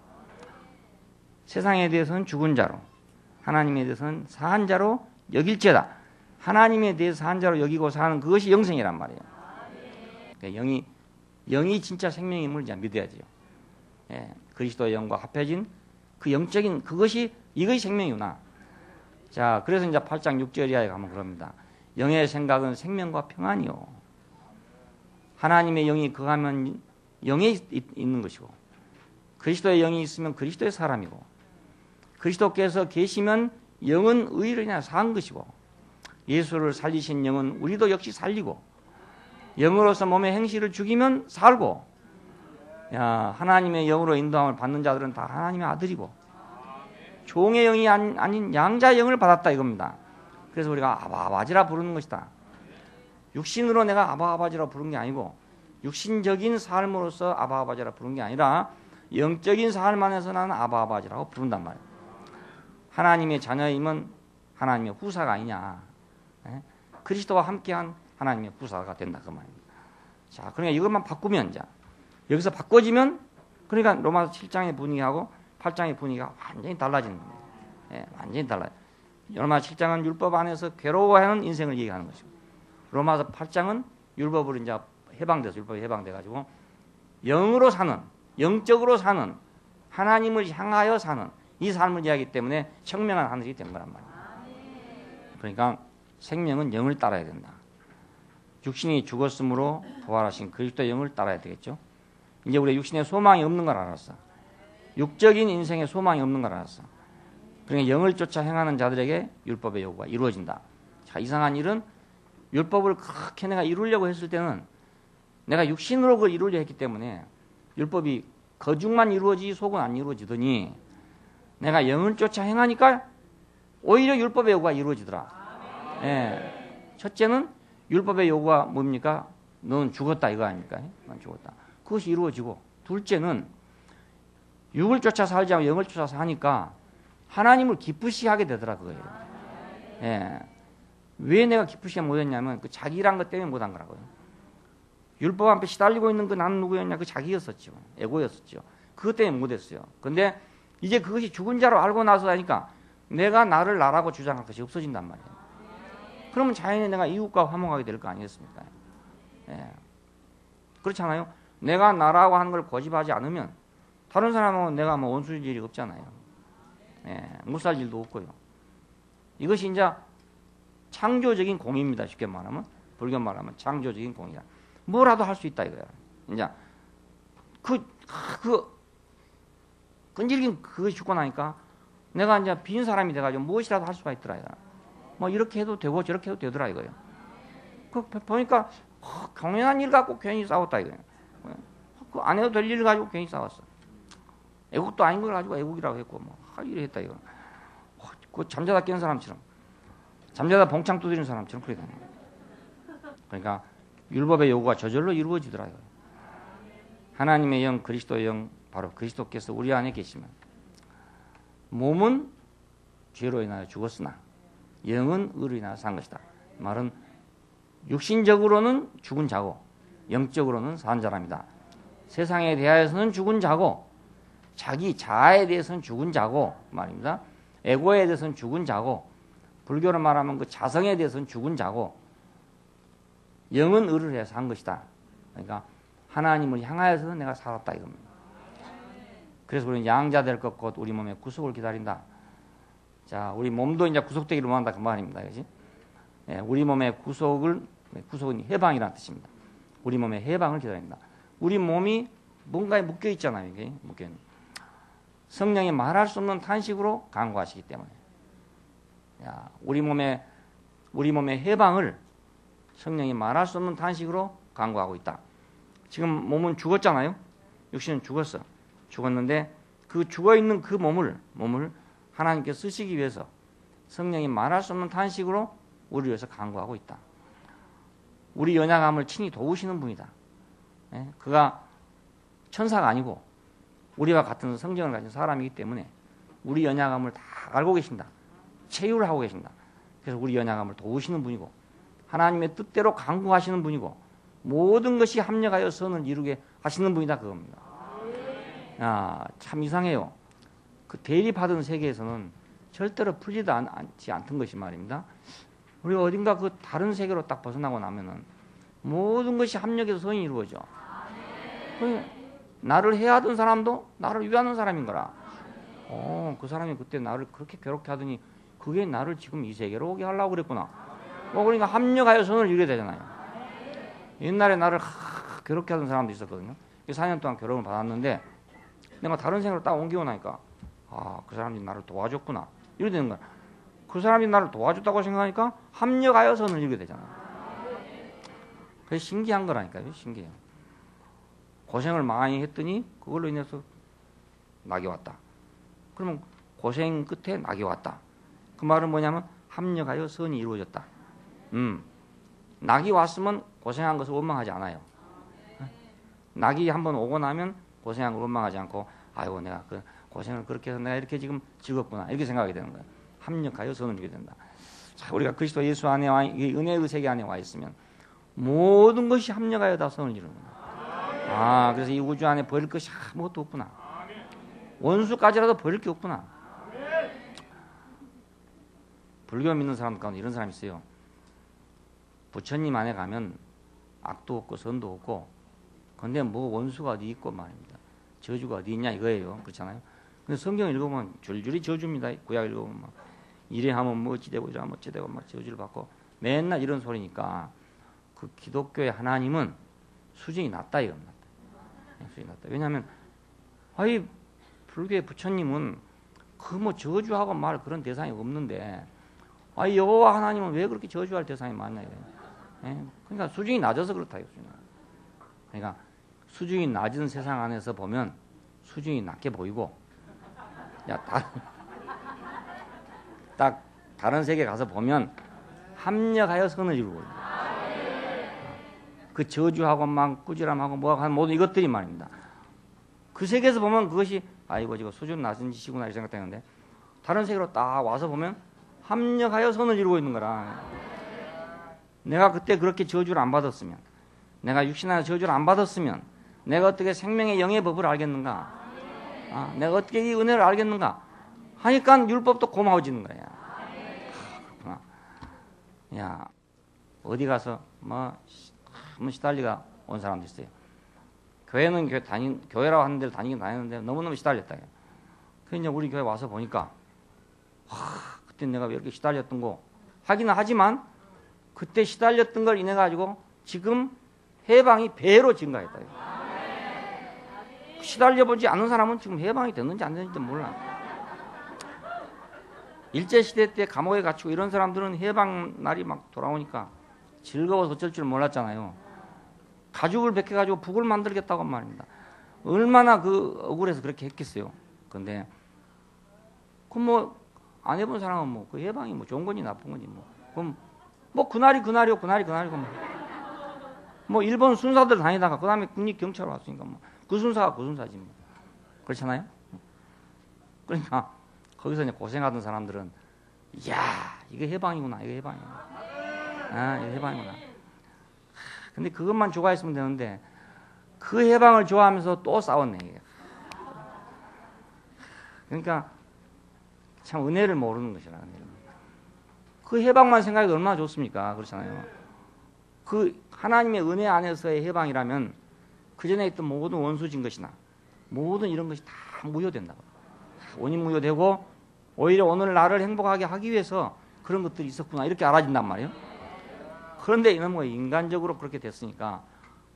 세상에 대해서는 죽은 자로 하나님에 대해서는 사한 자로 여길지어다. 하나님에 대해서 사한 자로 여기고 사는 그것이 영생이란 말이에요. 그러니까 영이 진짜 생명임을 이제 믿어야죠. 예, 그리스도의 영과 합해진 그 영적인 이것이 생명이구나. 자, 그래서 이제 8장 6절 이하에 가면 그럽니다. 영의 생각은 생명과 평안이요. 하나님의 영이 거하면 영에 있는 것이고 그리스도의 영이 있으면 그리스도의 사람이고 그리스도께서 계시면 영은 의로 인해 산 것이고 예수를 살리신 영은 우리도 역시 살리고 영으로서 몸의 행실을 죽이면 살고 하나님의 영으로 인도함을 받는 자들은 다 하나님의 아들이고 종의 영이 아닌 양자의 영을 받았다 이겁니다. 그래서 우리가 아바아바지라 부르는 것이다. 육신으로 내가 아바아바지라 부르는 게 아니고 육신적인 삶으로서 아바아바지라 부르는 게 아니라 영적인 삶 안에서 나는 아바아바지라고 부른단 말이에요. 하나님의 자녀임은 하나님의 후사가 아니냐. 그리스도와 함께한 하나님의 후사가 된다 그 말입니다. 자, 그러니까 이것만 바꾸면 이제 여기서 바꿔지면 그러니까 로마서 7장의 분위기하고 8장의 분위기가 완전히 달라지는 겁니다. 예, 완전히 달라요. 로마서 7장은 율법 안에서 괴로워하는 인생을 얘기하는 것이고 로마서 8장은 율법으로 이제 율법이 해방돼 가지고 영으로 사는 영적으로 사는 하나님을 향하여 사는 이 삶을 이야기하기 때문에 청명한 하늘이 된 거란 말이에요. 그러니까 생명은 영을 따라야 된다. 육신이 죽었으므로 부활하신 그리스도의 영을 따라야 되겠죠. 이제 우리 육신에 소망이 없는 걸 알았어. 육적인 인생에 소망이 없는 걸 알았어. 그러니까 영을 쫓아 행하는 자들에게 율법의 요구가 이루어진다. 자, 이상한 일은 율법을 그렇게 내가 이루려고 했을 때는 내가 육신으로 그걸 이루려 했기 때문에 율법이 거중만 이루어지지 속은 안 이루어지더니 내가 영을 쫓아 행하니까 오히려 율법의 요구가 이루어지더라. 예. 첫째는 율법의 요구가 뭡니까? 너는 죽었다 이거 아닙니까? 넌 죽었다. 그것이 이루어지고 둘째는 육을 쫓아 살지 않고 영을 쫓아 사니까 하나님을 기쁘시게 하게 되더라 그거예요. 예. 왜 내가 기쁘시게 못했냐면 그 자기란 것 때문에 못한 거라고요. 율법 앞에 시달리고 있는 그 나는 누구였냐? 그 자기였었죠. 에고였었죠. 그것 때문에 못했어요. 근데 이제 그것이 죽은 자로 알고 나서 하니까 내가 나를 나라고 주장할 것이 없어진단 말이에요. 그러면 자연히 내가 이웃과 화목하게 될 거 아니겠습니까? 예. 그렇잖아요. 내가 나라고 하는 걸 고집하지 않으면 다른 사람은 내가 뭐 원수일 일이 없잖아요. 예. 못 살 일도 없고요. 이것이 이제 창조적인 공입니다. 쉽게 말하면. 불교 말하면 창조적인 공이다. 뭐라도 할 수 있다 이거야. 이제 끈질긴 그것이 죽고 나니까 내가 이제 빈 사람이 돼가지고 무엇이라도 할 수가 있더라. 뭐 이렇게 해도 되고 저렇게 해도 되더라 이거예요. 보니까 경연한 일 갖고 괜히 싸웠다 이거예요. 안 해도 될 일 가지고 괜히 싸웠어. 애국도 아닌 걸 가지고 애국이라고 했고 뭐 이래 했다 이거. 그 잠자다 깬 사람처럼, 잠자다 봉창 두드리는 사람처럼 그래 되는 거예요. 그러니까 율법의 요구가 저절로 이루어지더라 이거예요. 하나님의 영, 그리스도의 영, 바로 그리스도께서 우리 안에 계시면 몸은 죄로 인하여 죽었으나 영은 의로 인하여 산 것이다. 말은 육신적으로는 죽은 자고 영적으로는 산 사람이다. 세상에 대하여서는 죽은 자고 자기 자아에 대해서는 죽은 자고 말입니다. 에고에 대해서는 죽은 자고 불교로 말하면 그 자성에 대해서는 죽은 자고 영은 의를 해서 산 것이다. 그러니까 하나님을 향하여서 내가 살았다 이겁니다. 그래서 우리는 양자 될 것 곧 우리 몸의 구속을 기다린다. 자, 우리 몸도 이제 구속되기를 원한다 그 말입니다. 그렇지? 예, 우리 몸의 구속은 해방이라는 뜻입니다. 우리 몸의 해방을 기다린다. 우리 몸이 뭔가에 묶여 있잖아요. 이게 묶여 있는. 성령이 말할 수 없는 탄식으로 간구하시기 때문에. 야, 우리 몸의 해방을 성령이 말할 수 없는 탄식으로 간구하고 있다. 지금 몸은 죽었잖아요. 육신은 죽었어. 죽었는데 그 죽어있는 그 몸을 하나님께 쓰시기 위해서 성령이 말할 수 없는 탄식으로 우리를 위해서 간구하고 있다. 우리 연약함을 친히 도우시는 분이다. 예? 그가 천사가 아니고 우리와 같은 성정을 가진 사람이기 때문에 우리 연약함을 다 알고 계신다. 체유를 하고 계신다. 그래서 우리 연약함을 도우시는 분이고 하나님의 뜻대로 간구하시는 분이고 모든 것이 합력하여 선을 이루게 하시는 분이다 그겁니다. 야, 참 이상해요. 그 대립하던 세계에서는 절대로 풀리지 않던 것이 말입니다. 우리가 어딘가 그 다른 세계로 딱 벗어나고 나면은 모든 것이 합력해서 선이 이루어져. 나를 해하던 사람도 나를 위하는 사람인 거라. 그 사람이 그때 나를 그렇게 괴롭게 하더니 그게 나를 지금 이 세계로 오게 하려고 그랬구나. 그러니까 합력하여 선을 이루게 되잖아요. 옛날에 나를 괴롭게 하던 사람도 있었거든요. 4년 동안 괴로움을 받았는데 내가 다른 생각으로 딱 옮기고 나니까 그 사람이 나를 도와줬구나. 이렇게 되는 거야. 그 사람이 나를 도와줬다고 생각하니까 합력하여 선을 이루게 되잖아. 그게 신기한 거라니까요. 신기해요. 고생을 많이 했더니 그걸로 인해서 낙이 왔다. 그러면 고생 끝에 낙이 왔다. 그 말은 뭐냐면 합력하여 선이 이루어졌다. 낙이 왔으면 고생한 것을 원망하지 않아요. 낙이 한번 오고 나면 고생한 걸 원망하지 않고 아이고 내가 그 고생을 그렇게 해서 내가 이렇게 지금 즐겁구나 이렇게 생각하게 되는 거예요. 합력하여 선을 이루게 된다. 자, 우리가 그리스도 예수 안에 와, 이 은혜의 세계 안에 와 있으면 모든 것이 합력하여 다 선을 이루는 거야. 그래서 이 우주 안에 버릴 것이 아무것도 없구나. 원수까지라도 버릴 게 없구나. 불교 믿는 사람 가운데 이런 사람이 있어요. 부처님 안에 가면 악도 없고 선도 없고 근데 뭐 원수가 어디 있고 말입니다. 저주가 어디 있냐 이거예요. 그렇잖아요. 근데 성경 읽으면 줄줄이 저주입니다. 구약 읽으면 막 이래 하면 뭐 어찌되고 저래 하면 어찌되고 막 저주를 받고 맨날 이런 소리니까 그 기독교의 하나님은 수준이 낮다 이겁니다. 수준이 낮다. 왜냐하면 불교의 부처님은 그 뭐 저주하고 말 그런 대상이 없는데 여호와 하나님은 왜 그렇게 저주할 대상이 많냐 이거예요. 그러니까 수준이 낮아서 그렇다 이거죠. 그러니까 수준이 낮은 세상 안에서 보면 수준이 낮게 보이고 딱 다른 세계 가서 보면 합력하여 선을 이루고 그 저주하고 막 꾸지람하고 뭐하고 하는 모든 이것들이 말입니다. 그 세계에서 보면 그것이 아이고 지금 수준 낮은 짓이구나 이렇게 생각되는데 다른 세계로 딱 와서 보면 합력하여 선을 이루고 있는 거라. 내가 그때 그렇게 저주를 안 받았으면 내가 육신 안에 저주를 안 받았으면 내가 어떻게 생명의 영의 법을 알겠는가? 내가 어떻게 이 은혜를 알겠는가 하니까 율법도 고마워지는 거야. 그렇구나. 야, 어디 가서 뭐 시달리가 온 사람도 있어요. 교회는 교회라고 하는 데를 다니긴 다녔는데 너무너무 시달렸다. 그래서 우리 교회 와서 보니까 그때 내가 왜 이렇게 시달렸던 거 하기는 하지만 그때 시달렸던 걸 인해 가지고 지금 해방이 배로 증가했다. 시달려보지 않은 사람은 지금 해방이 됐는지 안 됐는지 몰라. 일제시대 때 감옥에 갇히고 이런 사람들은 해방 날이 막 돌아오니까 즐거워서 어쩔 줄 몰랐잖아요. 가죽을 벗겨가지고 북을 만들겠다고 말입니다. 얼마나 억울해서 그렇게 했겠어요. 근데 안 해본 사람은 그 해방이 좋은 건지 나쁜 건지 그럼 그날이요. 일본 순사들 다니다가 그 다음에 국립경찰 왔으니까 그 순사가 그 순사지 그렇잖아요. 그러니까 거기서 이제 고생하던 사람들은 이야 이거 해방이구나. 이거 해방이구나. 근데 그것만 좋아했으면 되는데 그 해방을 좋아하면서 또 싸웠네. 그러니까 참 은혜를 모르는 것이라. 그 해방만 생각해도 얼마나 좋습니까? 그렇잖아요. 그 하나님의 은혜 안에서의 해방이라면 그 전에 있던 모든 원수진 것이나 모든 이런 것이 다 무효된다고. 원인 무효되고 오히려 오늘 나를 행복하게 하기 위해서 그런 것들이 있었구나 이렇게 알아진단 말이에요. 그런데 이놈은 인간적으로 그렇게 됐으니까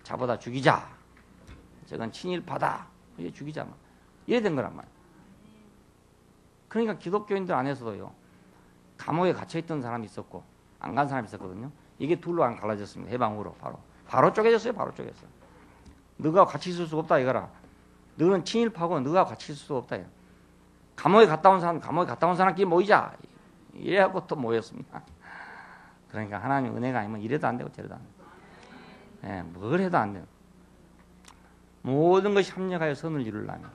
자보다 죽이자. 저건 친일파다. 이제 죽이자. 이래 된 거란 말이에요. 그러니까 기독교인들 안에서도요. 감옥에 갇혀있던 사람이 있었고 안 간 사람이 있었거든요. 이게 둘로 안 갈라졌습니다. 해방으로 바로 쪼개졌어요. 바로 쪼개졌어요. 너가 같이 있을 수 없다 이거라. 너는 친일파고 너가 같이 있을 수 없다. 감옥에 갔다 온 사람끼리 모이자. 이래갖고 또 모였습니다. 그러니까 하나님 은혜가 아니면 이래도 안 되고 저래도 안 되고 뭘 해도 안 돼요. 모든 것이 합력하여 선을 이루려면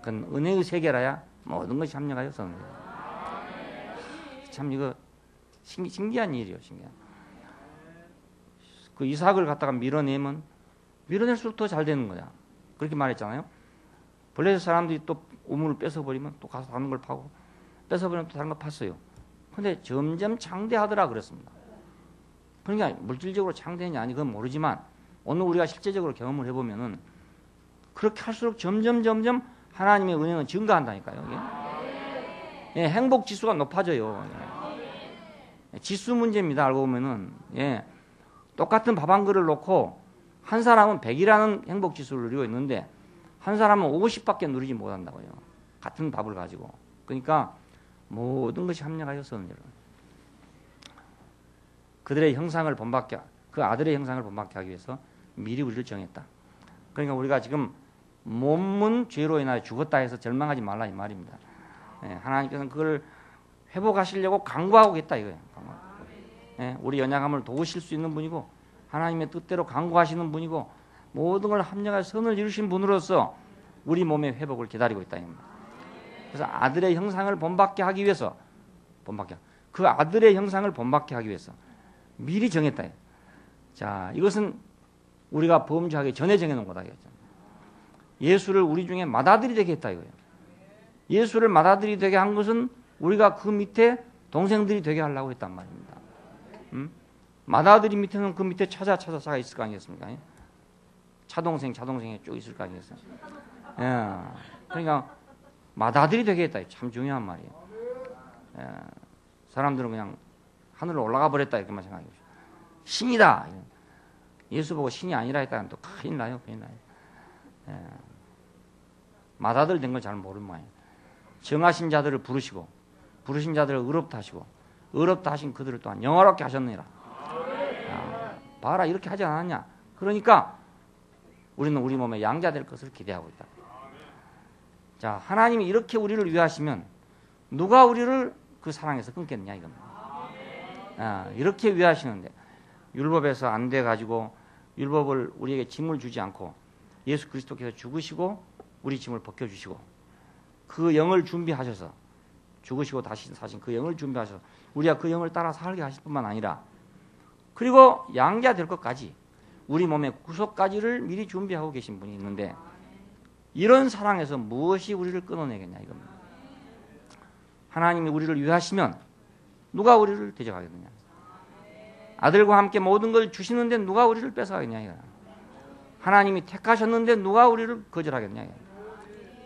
그건 은혜의 세계라야 모든 것이 합력하여 선을 이루려면 참 이거 신기한 일이에요. 신기한. 그 이삭을 갖다가 밀어내면 밀어낼수록 더 잘 되는 거야. 그렇게 말했잖아요. 블레셋 사람들이 또 우물을 뺏어버리면 또 가서 다른 걸 파고 뺏어버리면 또 다른 걸 팠어요. 근데 점점 창대하더라 그랬습니다. 그러니까 물질적으로 창대했냐 아니 그건 모르지만 오늘 우리가 실제적으로 경험을 해보면은 그렇게 할수록 점점 하나님의 은혜는 증가한다니까요. 예, 행복 지수가 높아져요. 지수 문제입니다. 알고 보면은 똑같은 밥 한 그릇을 놓고 한 사람은 100이라는 행복 지수를 누리고 있는데 한 사람은 50밖에 누리지 못한다고요. 같은 밥을 가지고. 그러니까 모든 것이 합력하여서는 그들의 형상을 본받게 그 아들의 형상을 본받게 하기 위해서 미리 우리를 정했다. 그러니까 우리가 지금 몸은 죄로 인하여 죽었다 해서 절망하지 말라 이 말입니다. 하나님께서는 그걸 회복하시려고 강구하고 계다 이거예요. 우리 연약함을 도우실 수 있는 분이고 하나님의 뜻대로 강구하시는 분이고 모든 걸 합력할 선을 이루신 분으로서 우리 몸의 회복을 기다리고 있다. 그래서 아들의 형상을 본받게 하기 위해서 그 아들의 형상을 본받게 하기 위해서 미리 정했다. 자, 이것은 우리가 범죄하기 전에 정해놓은 거다. 예수를 우리 중에 맏아들이 되게 했다 이거예요. 예수를 맏아들이 되게 한 것은 우리가 그 밑에 동생들이 되게 하려고 했단 말입니다. 맏아들이 밑에는 그 밑에 차자가 있을 거 아니겠습니까? 차동생이 쭉 있을 거 아니겠어요? 그러니까 맏아들이 되게 했다. 참 중요한 말이에요. 사람들은 그냥 하늘로 올라가 버렸다 이렇게만 생각해요. 신이다. 예수 보고 신이 아니라 했다면 또 큰일 나요. 맏아들 된 걸 잘 모르는 모양이에요. 정하신 자들을 부르시고 부르신 자들을 의롭다 하시고 의롭다 하신 그들을 또한 영화롭게 하셨느니라. 봐라 이렇게 하지 않았냐. 그러니까 우리는 우리 몸에 양자 될 것을 기대하고 있다. 자, 하나님이 이렇게 우리를 위하시면 누가 우리를 그 사랑에서 끊겠느냐 이겁니다. 이렇게 위하시는데 율법에서 안 돼 가지고 율법을 우리에게 짐을 주지 않고 예수 그리스도께서 죽으시고 우리 짐을 벗겨주시고 그 영을 준비하셔서 죽으시고 다시 사신 그 영을 준비하셔서 우리가 그 영을 따라 살게 하실 뿐만 아니라 그리고 양자 될 것까지 우리 몸의 구속까지를 미리 준비하고 계신 분이 있는데 이런 사랑에서 무엇이 우리를 끊어내겠냐 이겁니다. 하나님이 우리를 위하시면 누가 우리를 대적하겠느냐. 아들과 함께 모든 걸 주시는데 누가 우리를 뺏어가겠냐 이거야. 하나님이 택하셨는데 누가 우리를 거절하겠냐 이거야.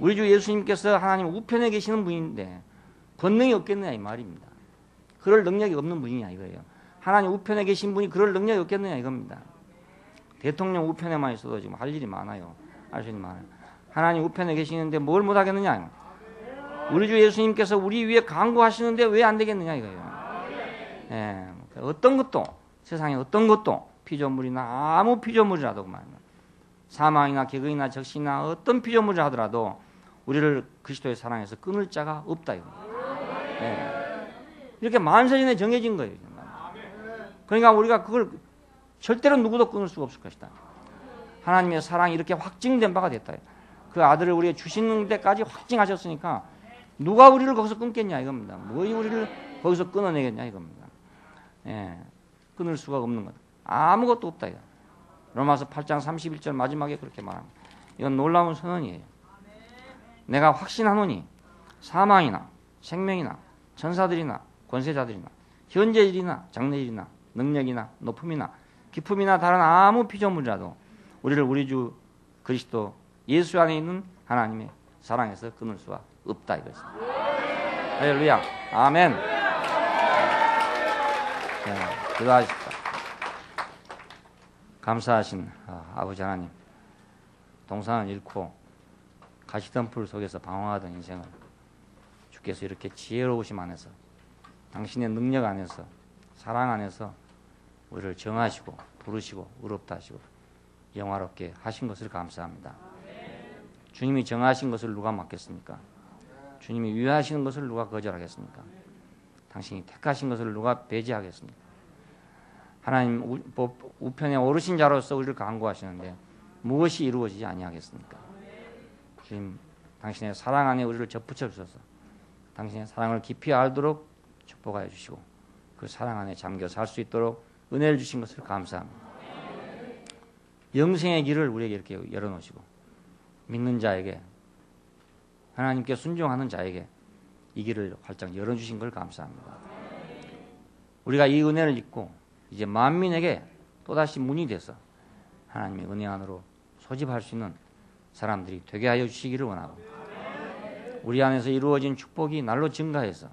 우리 주 예수님께서 하나님 우편에 계시는 분인데 권능이 없겠느냐 이 말입니다. 그럴 능력이 없는 분이냐 이거예요. 하나님 우편에 계신 분이 그럴 능력이 없겠느냐 이겁니다. 대통령 우편에만 있어도 지금 할 일이 많아요. 할 수 있는 많아요. 하나님 우편에 계시는데 뭘 못하겠느냐. 우리 주 예수님께서 우리 위에 강구하시는데 왜 안 되겠느냐 이거예요. 예, 어떤 것도 세상에 어떤 것도 피조물이나 아무 피조물이라도 말입니다. 사망이나 격이나 적신이나 어떤 피조물을 하더라도 우리를 그리스도의 사랑에서 끊을 자가 없다 이겁니다. 예. 이렇게 만세전에 정해진 거예요. 그러니까 우리가 그걸 절대로 누구도 끊을 수가 없을 것이다. 하나님의 사랑이 이렇게 확증된 바가 됐다. 그 아들을 우리에게 주시는 데까지 확증하셨으니까 누가 우리를 거기서 끊겠냐 이겁니다. 뭐이 우리를 거기서 끊어내겠냐 이겁니다. 예, 끊을 수가 없는 것. 아무것도 없다. 이거. 로마서 8장 31절 마지막에 그렇게 말합니다. 이건 놀라운 선언이에요. 내가 확신하노니 사망이나 생명이나 천사들이나 권세자들이나 현재일이나 장래일이나 능력이나 높음이나 기품이나 다른 아무 피조물이라도 우리를 우리 주 그리스도 예수 안에 있는 하나님의 사랑에서 끊을 수가 없다 이것입니다. 할렐루야. 아멘. 자, 기도하십시다. 감사하신 아버지 하나님, 동산을 잃고 가시덤불 속에서 방황하던 인생을 주께서 이렇게 지혜로우심 안에서 당신의 능력 안에서 사랑 안에서 우리를 정하시고 부르시고 의롭다 하시고 영화롭게 하신 것을 감사합니다. 주님이 정하신 것을 누가 맡겠습니까? 주님이 위하시는 것을 누가 거절하겠습니까? 당신이 택하신 것을 누가 배제하겠습니까? 하나님 우편에 오르신 자로서 우리를 간구하시는데 무엇이 이루어지지 아니하겠습니까? 주님, 당신의 사랑 안에 우리를 접붙여 주셔서 당신의 사랑을 깊이 알도록 축복하여 주시고 그 사랑 안에 잠겨 살 수 있도록 은혜를 주신 것을 감사합니다. 영생의 길을 우리에게 이렇게 열어놓으시고 믿는 자에게 하나님께 순종하는 자에게 이 길을 활짝 열어주신 걸 감사합니다. 우리가 이 은혜를 잊고 이제 만민에게 또다시 문이 돼서 하나님의 은혜 안으로 소집할 수 있는 사람들이 되게 하여 주시기를 원하고 우리 안에서 이루어진 축복이 날로 증가해서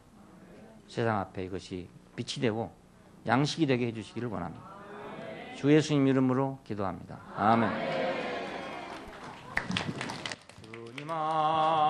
세상 앞에 이것이 빛이 되고 양식이 되게 해주시기를 원합니다. 주 예수님 이름으로 기도합니다. 아멘. 주님아